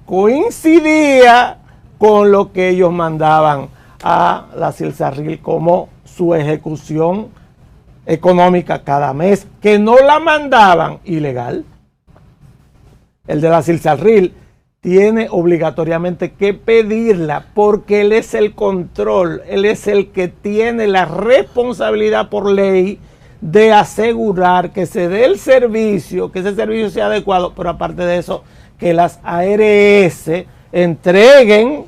coincidía con lo que ellos mandaban a la Cisarril como su ejecución económica cada mes, que no la mandaban ilegal. El de la Cisarril tiene obligatoriamente que pedirla porque él es el control, él es el que tiene la responsabilidad por ley de asegurar que se dé el servicio, que ese servicio sea adecuado, pero aparte de eso, que las ARS entreguen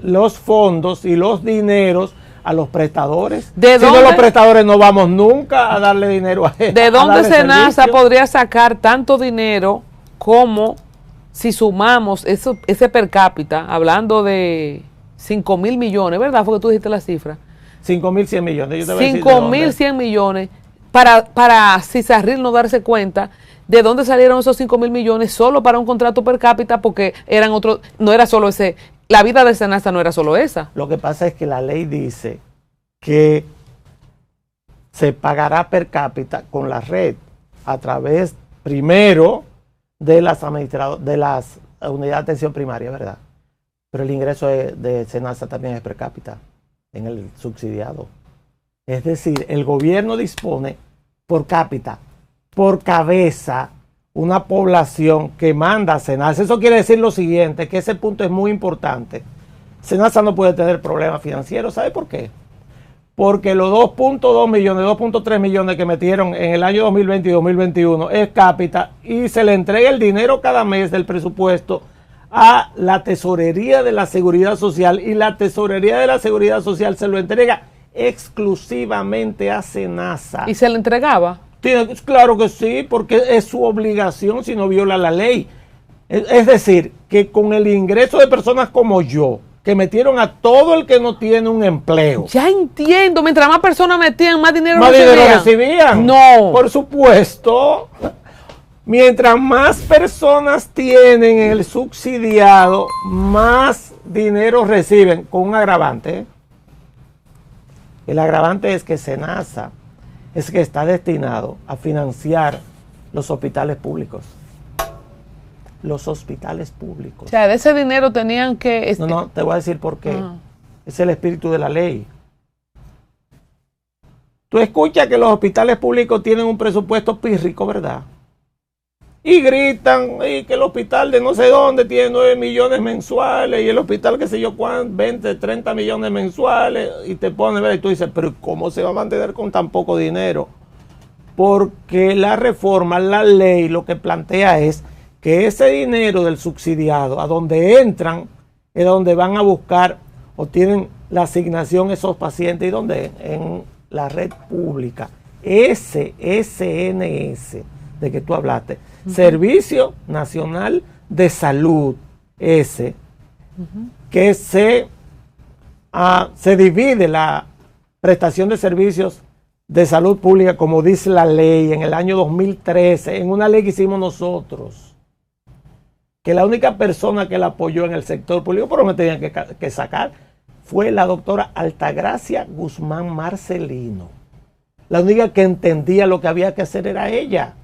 los fondos y los dineros a los prestadores. ¿De Si no, dónde? los prestadores no vamos nunca a darle dinero a ellos. ¿De dónde Senasa podría sacar tanto dinero como si sumamos ese per cápita, hablando de 5.000 millones, ¿verdad? Fue que tú dijiste la cifra. 5.100 millones. Yo te voy a decir de dónde. 5.100 millones para Cisarril no darse cuenta de dónde salieron esos 5.000 millones solo para un contrato per cápita, porque eran otros, no era solo ese, la vida de Senasa no era solo esa. Lo que pasa es que la ley dice que se pagará per cápita con la red a través primero de las unidades de atención primaria, ¿verdad? Pero el ingreso de Senasa también es per cápita en el subsidiado. Es decir, el gobierno dispone por cápita, por cabeza, una población que manda a Senasa. Eso quiere decir lo siguiente, que ese punto es muy importante. Senasa no puede tener problemas financieros. ¿Sabe por qué? Porque los 2.2 millones, 2.3 millones que metieron en el año 2020 y 2021 es cápita y se le entrega el dinero cada mes del presupuesto a la Tesorería de la Seguridad Social, y la Tesorería de la Seguridad Social se lo entrega exclusivamente a Senasa. ¿Y se le entregaba? Claro que sí, porque es su obligación si no viola la ley. Es decir, que con el ingreso de personas como yo, que metieron a todo el que no tiene un empleo. Ya entiendo, mientras más personas metían, más dinero recibían. No. Por supuesto. Mientras más personas tienen el subsidiado, más dinero reciben, con un agravante. El agravante es que Senasa es que está destinado a financiar los hospitales públicos. Los hospitales públicos. O sea, de ese dinero tenían que... No, te voy a decir por qué. Es el espíritu de la ley. Tú escuchas que los hospitales públicos tienen un presupuesto pírrico, ¿verdad? Y gritan y que el hospital de no sé dónde tiene 9 millones mensuales y el hospital que sé yo cuánto, 20, 30 millones mensuales, y te pones, ¿verdad? Y tú dices, pero ¿cómo se va a mantener con tan poco dinero? Porque la reforma, la ley, lo que plantea es que ese dinero del subsidiado, a donde entran, es donde van a buscar o tienen la asignación esos pacientes. ¿Y dónde? En la red pública. Ese SNS de que tú hablaste. Servicio Nacional de Salud, que se divide la prestación de servicios de salud pública, como dice la ley, en el año 2013, en una ley que hicimos nosotros, que la única persona que la apoyó en el sector público, pero me tenían que sacar, fue la doctora Altagracia Guzmán Marcelino. La única que entendía lo que había que hacer era ella.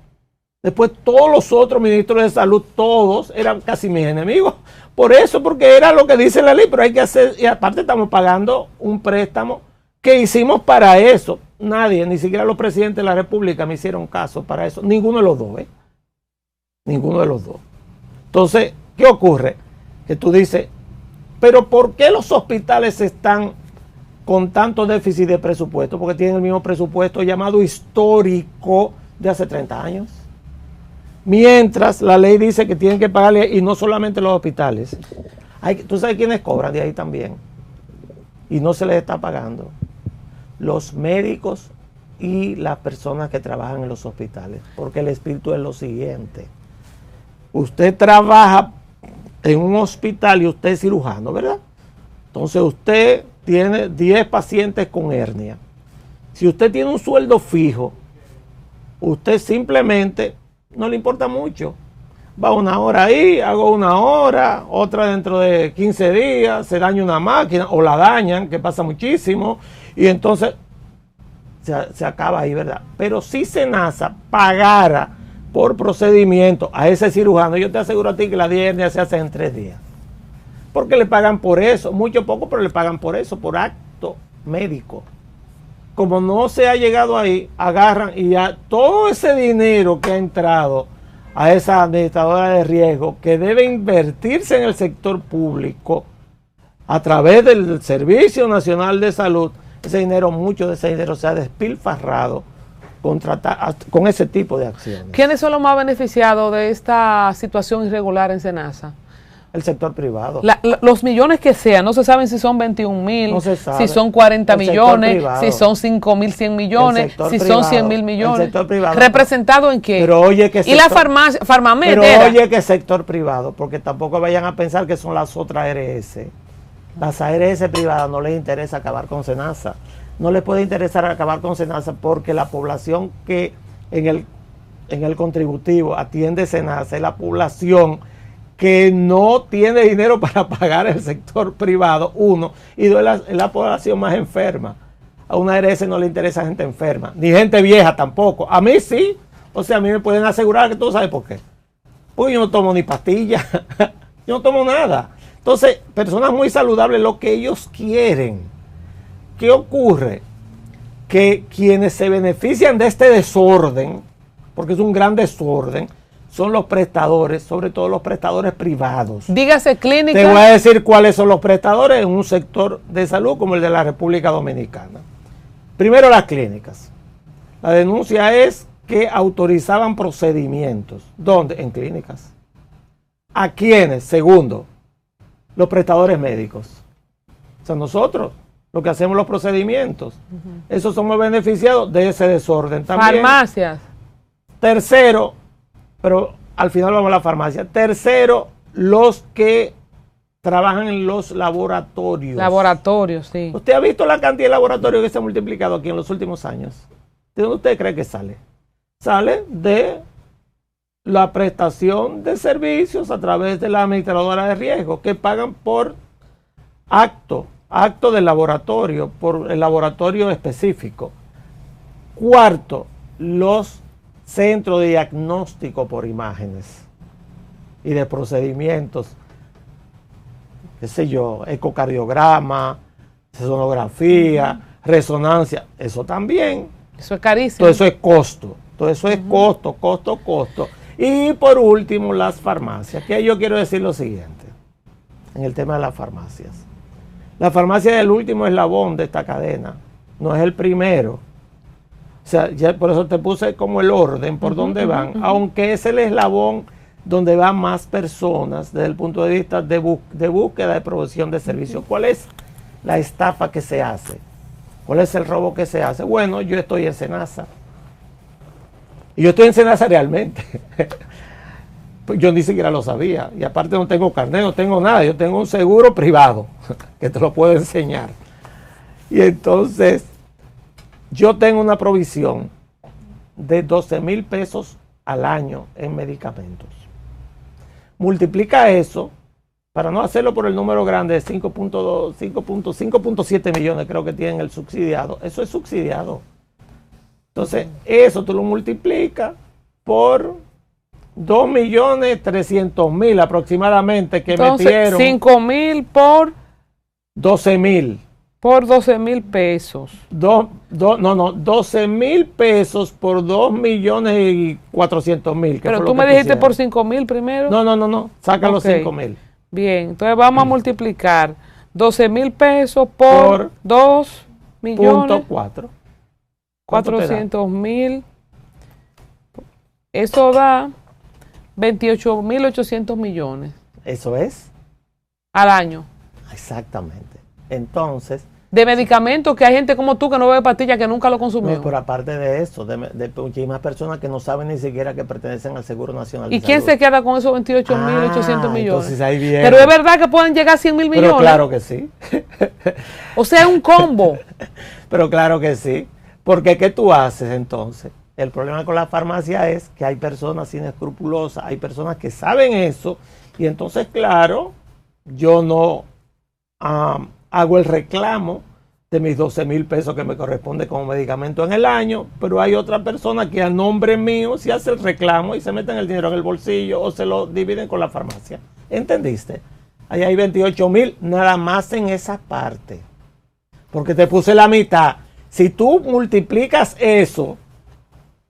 Después todos los otros ministros de salud, todos eran casi mis enemigos. Por eso, porque era lo que dice la ley, pero hay que hacer, y aparte estamos pagando un préstamo que hicimos para eso. Nadie, ni siquiera los presidentes de la República me hicieron caso para eso. Ninguno de los dos, ¿eh? Ninguno de los dos. Entonces, ¿qué ocurre? Que tú dices, pero ¿por qué los hospitales están con tanto déficit de presupuesto? Porque tienen el mismo presupuesto llamado histórico de hace 30 años. Mientras la ley dice que tienen que pagarle, y no solamente los hospitales. ¿Tú sabes quiénes cobran de ahí también? Y no se les está pagando. Los médicos y las personas que trabajan en los hospitales. Porque el espíritu es lo siguiente. Usted trabaja en un hospital y usted es cirujano, ¿verdad? Entonces usted tiene 10 pacientes con hernia. Si usted tiene un sueldo fijo, usted simplemente no le importa mucho. Va una hora ahí, hago una hora, otra dentro de 15 días, se daña una máquina o la dañan, que pasa muchísimo, y entonces se acaba ahí, ¿verdad? Pero si Senasa pagara por procedimiento a ese cirujano, yo te aseguro a ti que la hernia se hace en 3 días. Porque le pagan por eso, mucho poco, pero le pagan por eso, por acto médico. Como no se ha llegado ahí, agarran y ya todo ese dinero que ha entrado a esa administradora de riesgo, que debe invertirse en el sector público a través del Servicio Nacional de Salud, ese dinero, mucho de ese dinero se ha despilfarrado con ese tipo de acciones. ¿Quiénes son los más beneficiados de esta situación irregular en Senasa? El sector privado. Los millones que sean, no se saben si son 21.000, No se sabe. si son 40 El sector millones, privado. si son 5.100 millones, El sector si privado. son 100.000 El millones. sector privado. ¿Representado en qué? Pero oye que y la farmacia, Farmamed Pero era. oye que sector privado, porque tampoco vayan a pensar que son las otras ARS. Las ARS privadas no les interesa acabar con SENASA. No les puede interesar acabar con SENASA porque la población que en el contributivo atiende SENASA es la población que no tiene dinero para pagar el sector privado, uno, y dos, es la población más enferma. A una ARS no le interesa gente enferma, ni gente vieja tampoco. A mí sí, o sea, a mí me pueden asegurar que tú sabes por qué. Pues yo no tomo ni pastillas, yo no tomo nada. Entonces, personas muy saludables, lo que ellos quieren. ¿Qué ocurre? Que quienes se benefician de este desorden, porque es un gran desorden, son los prestadores, sobre todo los prestadores privados. Dígase clínica. Te voy a decir cuáles son los prestadores en un sector de salud como el de la República Dominicana. Primero, las clínicas. La denuncia es que autorizaban procedimientos. ¿Dónde? En clínicas. ¿A quiénes? Segundo, los prestadores médicos. O sea, nosotros, los que hacemos los procedimientos. Esos somos beneficiados de ese desorden también. Farmacias. Tercero, pero al final vamos a la farmacia. Tercero, los que trabajan en los laboratorios. Laboratorios, sí. ¿Usted ha visto la cantidad de laboratorios que se ha multiplicado aquí en los últimos años? ¿De dónde usted cree que sale? Sale de la prestación de servicios a través de la administradora de riesgo, que pagan por acto del laboratorio, por el laboratorio específico. Cuarto, los centros de diagnóstico por imágenes y de procedimientos, qué sé yo, ecocardiograma, sonografía, resonancia, eso también. Eso es carísimo. Todo eso es costo. Todo eso es costo. Y por último, las farmacias. Que yo quiero decir lo siguiente en el tema de las farmacias. La farmacia es el último eslabón de esta cadena, no es el primero. O sea, ya por eso te puse como el orden por donde van, aunque es el eslabón donde van más personas desde el punto de vista de búsqueda de provisión de servicios. ¿Cuál es la estafa que se hace? ¿Cuál es el robo que se hace? Bueno, yo estoy en SENASA. Y yo estoy en SENASA realmente. Pues yo ni siquiera lo sabía. Y aparte no tengo carnet, no tengo nada. Yo tengo un seguro privado que te lo puedo enseñar. Y entonces, yo tengo una provisión de 12,000 pesos al año en medicamentos. Multiplica eso, para no hacerlo por el número grande de 5.7 millones creo que tienen el subsidiado. Eso es subsidiado. Entonces, eso tú lo multiplicas por 2.300.000 aproximadamente que entonces, metieron. 5.000 por 12,000. por 12.000 pesos. 12,000 pesos por 2.400.000. Pero tú me dijiste por 5.000 primero. No. Saca los Ok. 5,000. Bien, entonces vamos a multiplicar 12.000 pesos por 2 millones. .4. 400.000. Eso da 28.800 millones Eso es. al año. Exactamente. Entonces, De medicamentos que hay gente como tú que no bebe pastillas que nunca lo consumió. no, pero aparte de eso, de muchísimas personas que no saben ni siquiera que pertenecen al Seguro Nacional de ¿Y quién Salud. se queda con esos 28.800 millones? Entonces ahí viene. Pero es verdad que pueden llegar a 100.000 millones. Pero claro que sí. O sea, es un combo. Pero claro que sí. Porque ¿qué tú haces entonces? El problema con la farmacia es que hay personas inescrupulosas, hay personas que saben eso, y entonces, claro, yo no hago el reclamo de mis 12,000 pesos que me corresponde como medicamento en el año, pero hay otra persona que a nombre mío se hace el reclamo y se meten el dinero en el bolsillo o se lo dividen con la farmacia. ¿Entendiste? Ahí hay 28,000 nada más en esa parte. Porque te puse la mitad. Si tú multiplicas eso,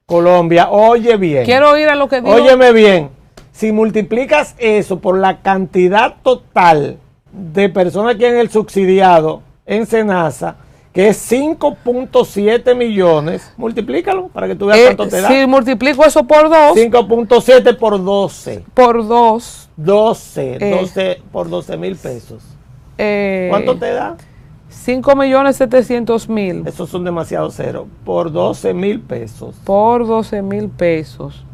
Colombia, oye bien. Quiero oír a lo que digo. Óyeme bien. Si multiplicas eso por la cantidad total de personas que en el subsidiado en SENASA, que es 5.7 millones. Multiplícalo para que tú veas cuánto te da. Si multiplico eso por 2. 5.7 por 12. Por 2. 12 por 12 mil pesos. ¿Cuánto te da? 5.700.000. Esos son demasiado ceros. Por 12 mil pesos. Por 12 mil pesos.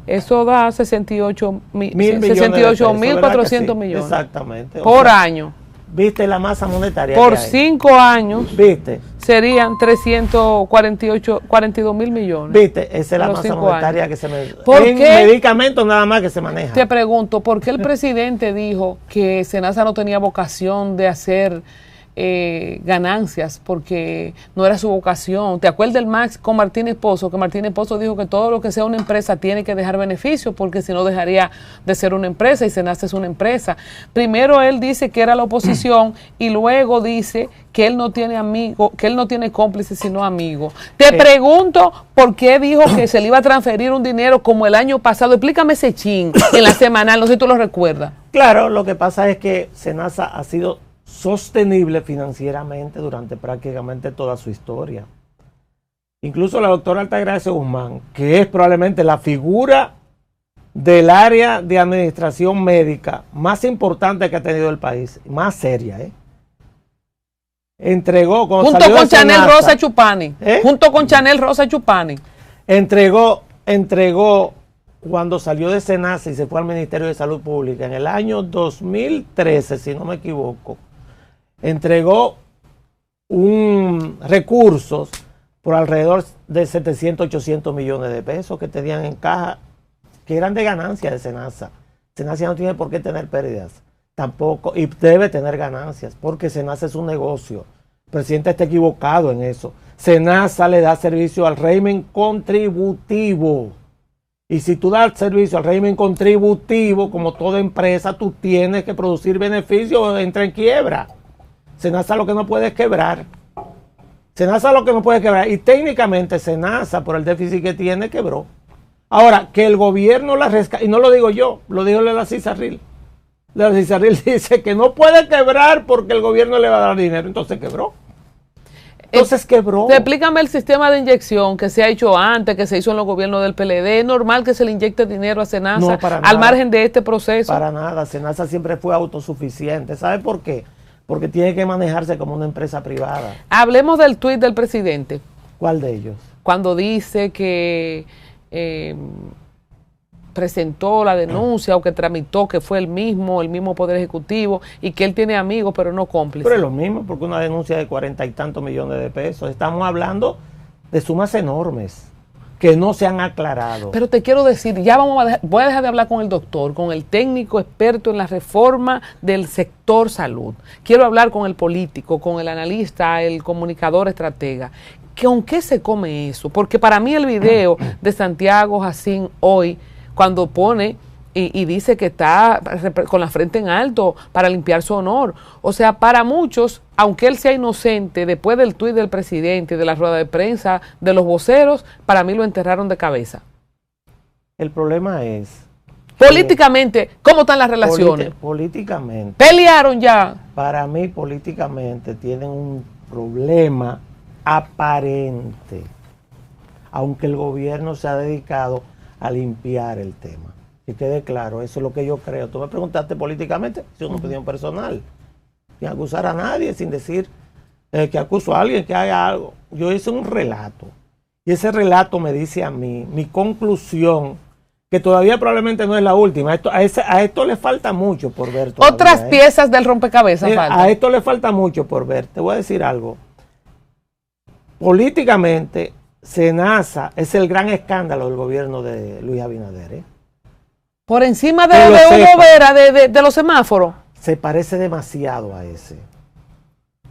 Eso da 68.400 millones. Exactamente. Por año. ¿Viste la masa monetaria? Por 5 años. ¿Viste? Serían 342 mil millones. ¿Viste? Esa es la masa monetaria que se maneja. En medicamentos nada más que se maneja. Te pregunto, ¿por qué el presidente dijo que Senasa no tenía vocación de hacer ganancias? Porque no era su vocación. ¿Te acuerdas del Max con Martínez Pozo? Que Martínez Pozo dijo que todo lo que sea una empresa tiene que dejar beneficios, porque si no dejaría de ser una empresa, y Senasa es una empresa. Primero él dice que era la oposición y luego dice que él no tiene amigo, que él no tiene cómplices sino amigos. Te pregunto por qué dijo que se le iba a transferir un dinero como el año pasado. Explícame ese chin en la semanal, no sé si tú lo recuerdas. Claro, lo que pasa es que Senasa ha sido sostenible financieramente durante prácticamente toda su historia. Incluso la doctora Altagracia Guzmán, que es probablemente la figura del área de administración médica más importante que ha tenido el país, más seria, entregó junto con Chanel Rosa Chupani, junto con Chanel Rosa Chupani, entregó cuando salió de Senasa y se fue al Ministerio de Salud Pública en el año 2013, si no me equivoco, entregó recursos por alrededor de 700, 800 millones de pesos que tenían en caja, que eran de ganancia de Senasa. Senasa no tiene por qué tener pérdidas, tampoco, y debe tener ganancias, porque Senasa es un negocio. El presidente está equivocado en eso. Senasa le da servicio al régimen contributivo. Y si tú das servicio al régimen contributivo, como toda empresa, tú tienes que producir beneficios o entra en quiebra. Senasa lo que no puede es quebrar. Senasa lo que no puede quebrar. Y técnicamente Senasa, por el déficit que tiene, quebró. Ahora, que el gobierno la rescate, y no lo digo yo, lo dijo la Cisarril. La Cisarril dice que no puede quebrar porque el gobierno le va a dar dinero. Entonces quebró. Entonces quebró. Explícame el sistema de inyección que se ha hecho antes, que se hizo en los gobiernos del PLD. ¿Es normal que se le inyecte dinero a Senasa no, para nada, al margen de este proceso? Para nada. Senasa siempre fue autosuficiente. ¿Sabe por qué? Porque tiene que manejarse como una empresa privada. Hablemos del tuit del presidente. ¿Cuál de ellos? Cuando dice que presentó la denuncia o que tramitó, que fue el mismo Poder Ejecutivo, y que él tiene amigos pero no cómplices. Pero es lo mismo, porque una denuncia de 40 y tantos millones de pesos. Estamos hablando de sumas enormes que no se han aclarado. Pero te quiero decir, ya voy a dejar de hablar con el doctor, con el técnico experto en la reforma del sector salud. Quiero hablar con el político, con el analista, el comunicador estratega. ¿Con qué se come eso? Porque para mí el video de Santiago Jacín hoy, cuando pone y dice que está con la frente en alto para limpiar su honor. O sea, para muchos, aunque él sea inocente, después del tuit del presidente, de la rueda de prensa, de los voceros, para mí lo enterraron de cabeza. El problema es... Políticamente, ¿cómo están las relaciones? Políticamente. ¿Pelearon ya? Para mí, políticamente, tienen un problema aparente, aunque el gobierno se ha dedicado a limpiar el tema. Que quede claro, eso es lo que yo creo. Tú me preguntaste políticamente, es una opinión personal, sin acusar a nadie, sin decir que acuso a alguien que haga algo. Yo hice un relato, y ese relato me dice a mí, mi conclusión, que todavía probablemente no es la última. A esto le falta mucho por ver todavía, otras piezas del rompecabezas. Mira, a esto le falta mucho por ver. Te voy a decir algo. Políticamente, Senasa es el gran escándalo del gobierno de Luis Abinader. Por encima de Hugo Vera, de los semáforos. Se parece demasiado a ese.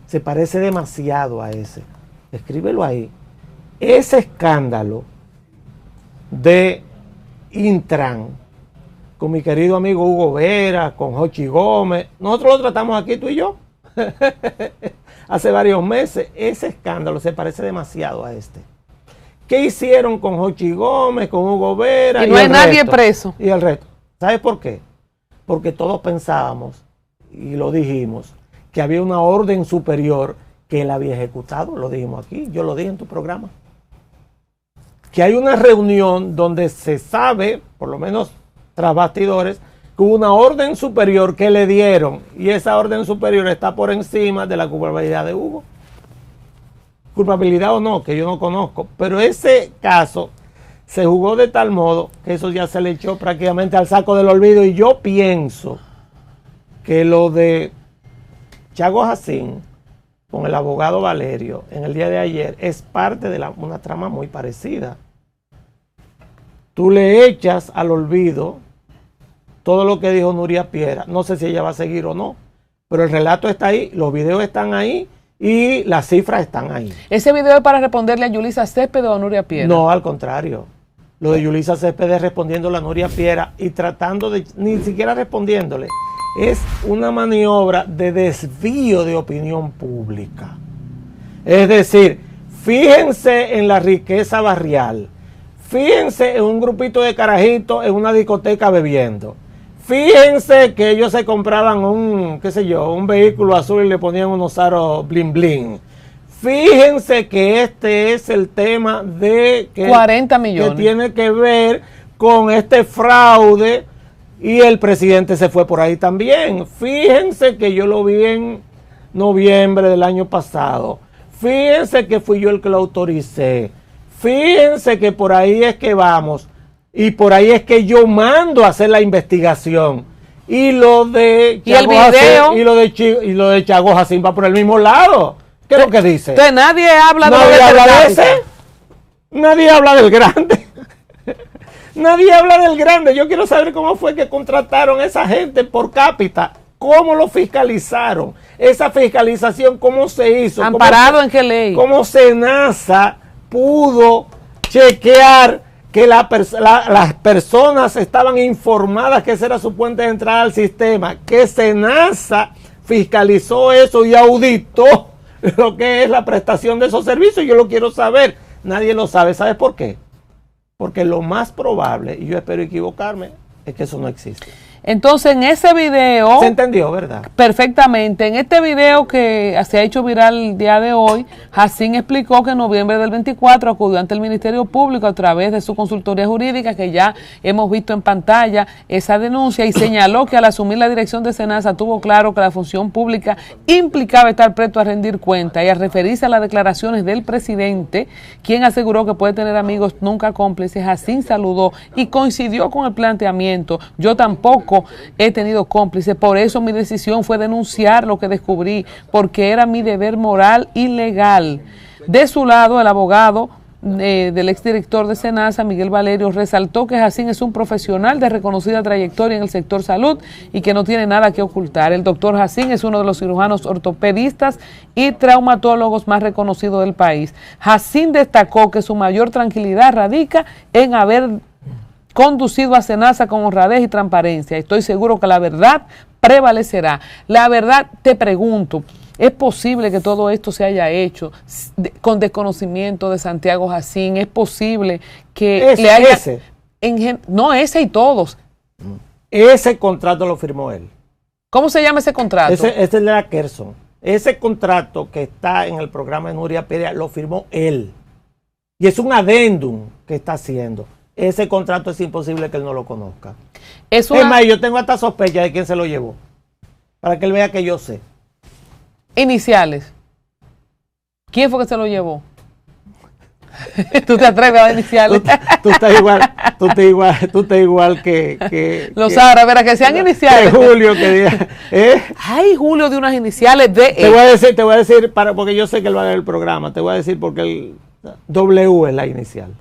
Se parece demasiado a ese. Escríbelo ahí. Ese escándalo de Intran, con mi querido amigo Hugo Vera, con Jochi Gómez, nosotros lo tratamos aquí, tú y yo, hace varios meses. Ese escándalo se parece demasiado a este. ¿Qué hicieron con Jochi Gómez, con Hugo Vera? Y no hay nadie preso. Y el resto. ¿Sabes por qué? Porque todos pensábamos, y lo dijimos, que había una orden superior que él había ejecutado, lo dijimos aquí, yo lo dije en tu programa. Que hay una reunión donde se sabe, por lo menos tras bastidores, que hubo una orden superior que le dieron y esa orden superior está por encima de la culpabilidad de Hugo. Culpabilidad o no, que yo no conozco, pero ese caso se jugó de tal modo que eso ya se le echó prácticamente al saco del olvido y yo pienso que lo de Thiago Jacín con el abogado Valerio en el día de ayer es parte de una trama muy parecida. Tú le echas al olvido todo lo que dijo Nuria Piera. No sé si ella va a seguir o no, pero el relato está ahí, los videos están ahí y las cifras están ahí. ¿Ese video es para responderle a Yulisa Céspedes o a Nuria Piera? No, al contrario. Lo de Yulisa Céspedes respondiéndole a Nuria Piera y tratando de, ni siquiera respondiéndole. Es una maniobra de desvío de opinión pública. Es decir, fíjense en la riqueza barrial. Fíjense en un grupito de carajitos en una discoteca bebiendo. Fíjense que ellos se compraban un vehículo azul y le ponían unos aros bling bling. Fíjense que este es el tema de que 40 millones. Que tiene que ver con este fraude y el presidente se fue por ahí también. Fíjense que yo lo vi en noviembre del año pasado. Fíjense que fui yo el que lo autoricé. Fíjense que por ahí es que vamos y por ahí es que yo mando a hacer la investigación. Y lo de Thiago Jacín y lo de Thiago Jacín va por el mismo lado. ¿Qué es lo que dice? Entonces nadie habla de nadie habla de ese. Nadie habla del grande. Nadie habla del grande. Yo quiero saber cómo fue que contrataron a esa gente por cápita. ¿Cómo lo fiscalizaron? Esa fiscalización, ¿cómo se hizo? ¿Amparado en qué ley? ¿Cómo SENASA pudo chequear que las personas estaban informadas que esa era su puente de entrada al sistema? Que SENASA fiscalizó eso y auditó lo que es la prestación de esos servicios. Yo lo quiero saber. Nadie lo sabe. ¿Sabes por qué? Porque lo más probable, y yo espero equivocarme, es que eso no existe. Entonces, en ese video... ¿Se entendió, verdad? Perfectamente. En este video que se ha hecho viral el día de hoy, Jacín explicó que en noviembre del 24 acudió ante el Ministerio Público a través de su consultoría jurídica, que ya hemos visto en pantalla esa denuncia, y señaló que al asumir la dirección de SENASA tuvo claro que la función pública implicaba estar presto a rendir cuenta, y al referirse a las declaraciones del presidente, quien aseguró que puede tener amigos nunca cómplices, Jacín saludó y coincidió con el planteamiento. Yo tampoco he tenido cómplices, por eso mi decisión fue denunciar lo que descubrí, porque era mi deber moral y legal. De su lado, el abogado del exdirector de SENASA, Miguel Valerio, resaltó que Jacín es un profesional de reconocida trayectoria en el sector salud y que no tiene nada que ocultar. El doctor Jacín es uno de los cirujanos ortopedistas y traumatólogos más reconocidos del país. Jacín destacó que su mayor tranquilidad radica en haber conducido a SENASA con honradez y transparencia. Estoy seguro que la verdad prevalecerá. La verdad, te pregunto, ¿es posible que todo esto se haya hecho con desconocimiento de Santiago Jacín? ¿Es posible que le haya... No, ese y todos. Ese contrato lo firmó él. ¿Cómo se llama ese contrato? Ese es el de la Kerson. Ese contrato que está en el programa de Nuria Piera lo firmó él. Y es un adendum que está haciendo. Ese contrato es imposible que él no lo conozca. Es más, yo tengo hasta sospecha de quién se lo llevó. Para que él vea que yo sé. Iniciales. ¿Quién fue que se lo llevó? ¿Tú te atreves a dar iniciales? Tú estás igual que los árabes, verá que sean iniciales. Que Julio que diga, Ay, Julio de unas iniciales de... Te voy a decir, porque yo sé que él va a ver el programa, te voy a decir porque el W es la inicial.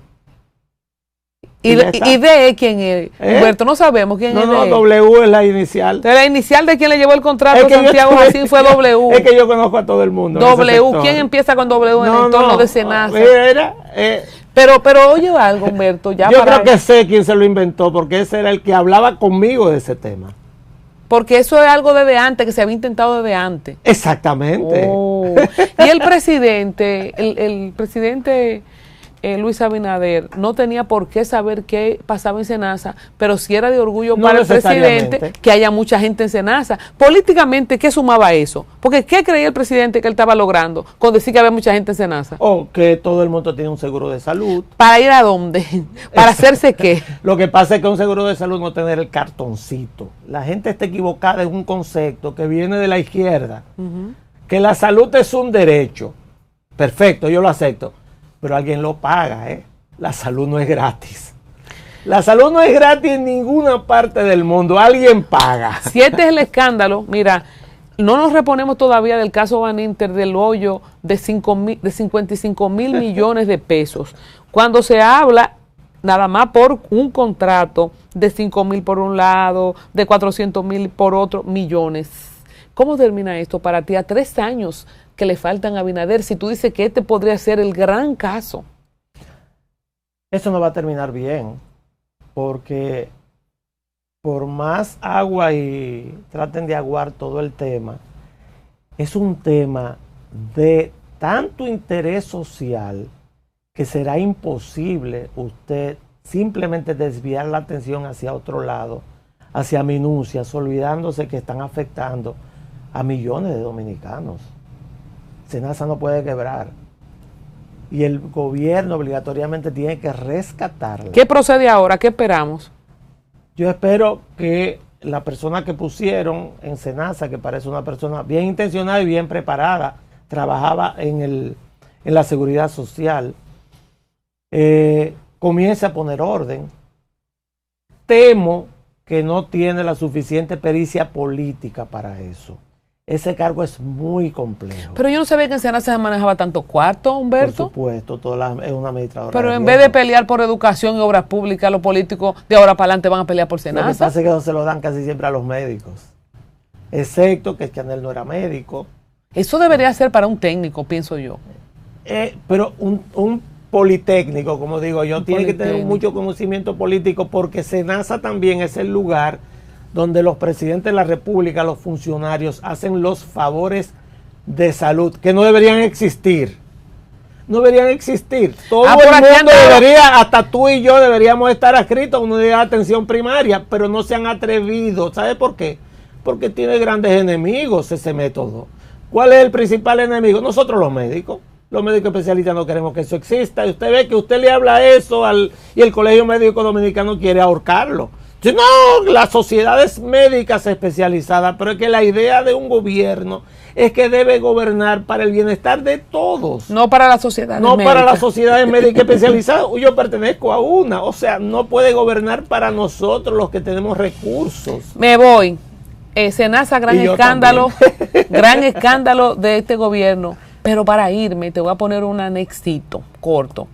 ¿Y de quién es? Humberto, no sabemos quién es. No, W es la inicial. De la inicial de quien le llevó el contrato a Santiago Jacín fue W. Es que yo conozco a todo el mundo. W, ¿quién empieza con W en el entorno de SENASA? Pero oye algo, Humberto. Yo creo que sé quién se lo inventó, porque ese era el que hablaba conmigo de ese tema. Porque eso es algo desde antes, que se había intentado desde antes. Exactamente. Y el presidente, el presidente Luis Abinader no tenía por qué saber qué pasaba en Senasa, pero sí era de orgullo No para el necesariamente. presidente que haya mucha gente en Senasa. Políticamente, ¿qué sumaba eso? Porque ¿qué creía el presidente que él estaba logrando con decir que había mucha gente en Senasa? O que todo el mundo tiene un seguro de salud. ¿Para ir a dónde? ¿Para hacerse qué? Lo que pasa es que un seguro de salud no tener el cartoncito. La gente está equivocada en un concepto que viene de la izquierda, que la salud es un derecho. Perfecto, yo lo acepto, pero alguien lo paga, ¿eh? La salud no es gratis. La salud no es gratis en ninguna parte del mundo, alguien paga. Si este es el escándalo, mira, no nos reponemos todavía del caso Baninter, del hoyo de 55 mil millones de pesos. Cuando se habla nada más por un contrato de 5,000 por un lado, de 400,000 por otro, millones. ¿Cómo termina esto para ti a 3 años que le faltan a Abinader si tú dices que este podría ser el gran caso? Eso no va a terminar bien, porque por más agua y traten de aguar todo el tema, es un tema de tanto interés social que será imposible usted simplemente desviar la atención hacia otro lado, hacia minucias, olvidándose que están afectando a millones de dominicanos. Senasa no puede quebrar y el gobierno obligatoriamente tiene que rescatarla. ¿Qué procede ahora? ¿Qué esperamos? Yo espero que la persona que pusieron en Senasa, que parece una persona bien intencionada y bien preparada, trabajaba en la seguridad social, comience a poner orden. Temo que no tiene la suficiente pericia política para eso. Ese cargo es muy complejo. Pero yo no sabía que en Senasa se manejaba tanto cuarto, Humberto. Por supuesto, es una administradora. Pero en vez de pelear por educación y obras públicas, los políticos de ahora para adelante van a pelear por Lo que Senasa. pasa es que no se lo dan casi siempre a los médicos. Excepto que Chanel no era médico. Eso debería ser para un técnico, pienso yo. Pero un politécnico, como digo yo, tiene que tener politécnico. mucho conocimiento político, porque Senasa también es el lugar donde los presidentes de la República, los funcionarios, hacen los favores de salud, que no deberían existir. No deberían existir. Todo por el aquí mundo andaba. debería, hasta tú y yo deberíamos estar adscritos a una unidad de atención primaria, pero no se han atrevido. ¿Sabe por qué? Porque tiene grandes enemigos ese método. ¿Cuál es el principal enemigo? Nosotros los médicos. Los médicos especialistas no queremos que eso exista. Y usted ve que usted le habla eso y el Colegio Médico Dominicano quiere ahorcarlo. Si no, las sociedades médicas especializadas, pero es que la idea de un gobierno es que debe gobernar para el bienestar de todos. No para la sociedad. No para las sociedades médicas especializadas. Yo pertenezco a una. O sea, no puede gobernar para nosotros los que tenemos recursos. Me voy. Senasa, gran Y yo escándalo, gran escándalo de este gobierno. Pero para irme, te voy a poner un anexito corto.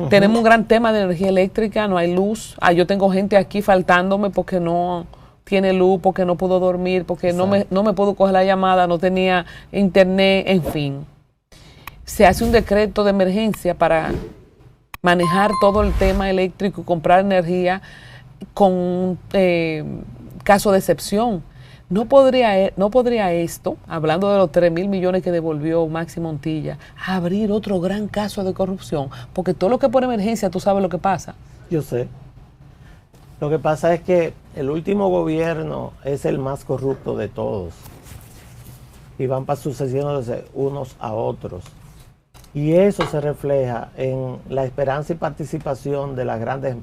Tenemos un gran tema de energía eléctrica, no hay luz. Yo tengo gente aquí faltándome porque no tiene luz, porque no pudo dormir, porque no me pudo coger la llamada, no tenía internet, en fin. Se hace un decreto de emergencia para manejar todo el tema eléctrico y comprar energía con caso de excepción. ¿No podría esto, hablando de los 3,000 millones que devolvió Maxi Montilla, abrir otro gran caso de corrupción? Porque todo lo que por emergencia, tú sabes lo que pasa. Yo sé. Lo que pasa es que el último gobierno es el más corrupto de todos. Y van sucediéndose unos a otros. Y eso se refleja en la esperanza y participación de las grandes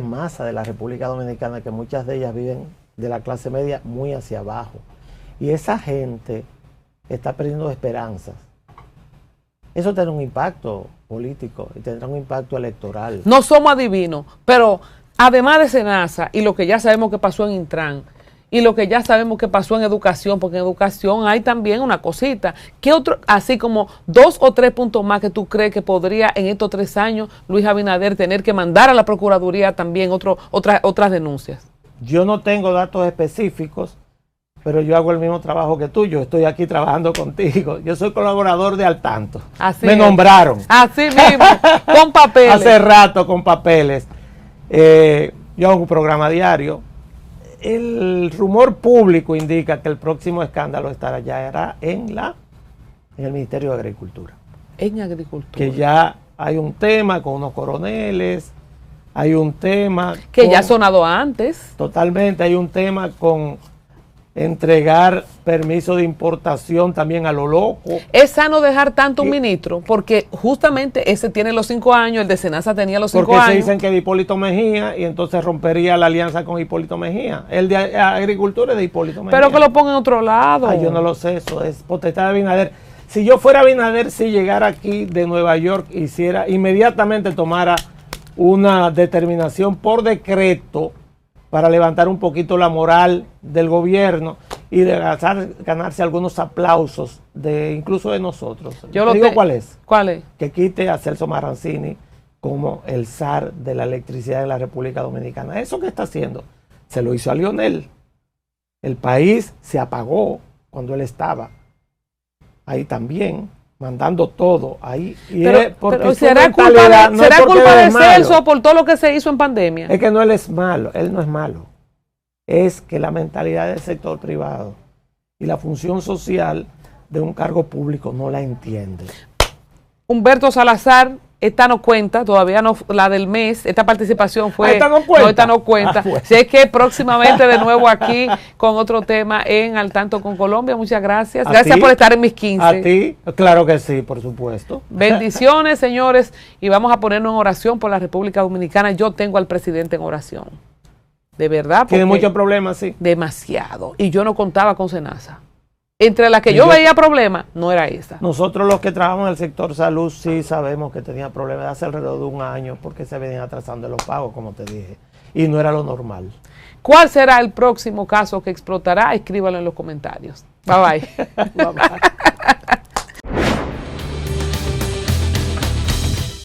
masas de la República Dominicana, que muchas de ellas viven de la clase media muy hacia abajo. Y esa gente está perdiendo esperanzas. Eso tendrá un impacto político y tendrá un impacto electoral. No somos adivinos, pero además de Senasa y lo que ya sabemos que pasó en Intran y lo que ya sabemos que pasó en educación, porque en educación hay también una cosita. ¿Qué otro, así como 2 o 3 puntos más que tú crees que podría en estos 3 años Luis Abinader tener que mandar a la Procuraduría también otras denuncias? Yo no tengo datos específicos, pero yo hago el mismo trabajo que tú. Yo estoy aquí trabajando contigo. Yo soy colaborador de Al Tanto. Así Me es. nombraron. Así mismo, con papeles. Hace rato con papeles. Yo hago un programa diario. El rumor público indica que el próximo escándalo estará ya en el Ministerio de Agricultura. En agricultura. Que ya hay un tema con unos coroneles, hay un tema... Que ya ha sonado antes. Totalmente, hay un tema con entregar permiso de importación también a lo loco. Es sano dejar tanto un ministro, porque justamente ese tiene los 5 años, el de Senasa tenía los 5 Porque se años. dicen que de Hipólito Mejía y entonces rompería la alianza con Hipólito Mejía. El de Agricultura es de Hipólito Mejía. Pero que lo pongan en otro lado. Ay, yo no lo sé, eso es potestad de Abinader. Si yo fuera Abinader, si llegara aquí de Nueva York, inmediatamente tomara una determinación por decreto para levantar un poquito la moral del gobierno y de ganarse algunos aplausos incluso de nosotros. Yo ¿Te digo cuál es? ¿Cuál es? Que quite a Celso Marrancini como el zar de la electricidad de la República Dominicana. Eso que está haciendo se lo hizo a Lionel. El país se apagó cuando él estaba ahí también, mandando todo ahí. Pero ¿será culpa de Celso por todo lo que se hizo en pandemia? Es que no, él es malo, él no es malo. Es que la mentalidad del sector privado y la función social de un cargo público no la entiende. Humberto Salazar, esta no cuenta, todavía no, la del mes, esta participación fue... ¿Esta no cuenta? No, esta no cuenta. Pues. Sé que próximamente de nuevo aquí con otro tema en Al Tanto con Colombia. Muchas gracias. Gracias por estar en mis 15. A ti, claro que sí, por supuesto. Bendiciones, señores, y vamos a ponernos en oración por la República Dominicana. Yo tengo al presidente en oración. De verdad. Tiene muchos problemas, sí. Demasiado. Y yo no contaba con Senasa. Entre las que yo veía problemas, no era esa. Nosotros los que trabajamos en el sector salud sí sabemos que tenía problemas hace alrededor de un año porque se venían atrasando los pagos, como te dije, y no era lo normal. ¿Cuál será el próximo caso que explotará? Escríbanlo en los comentarios. Bye bye. Bye bye.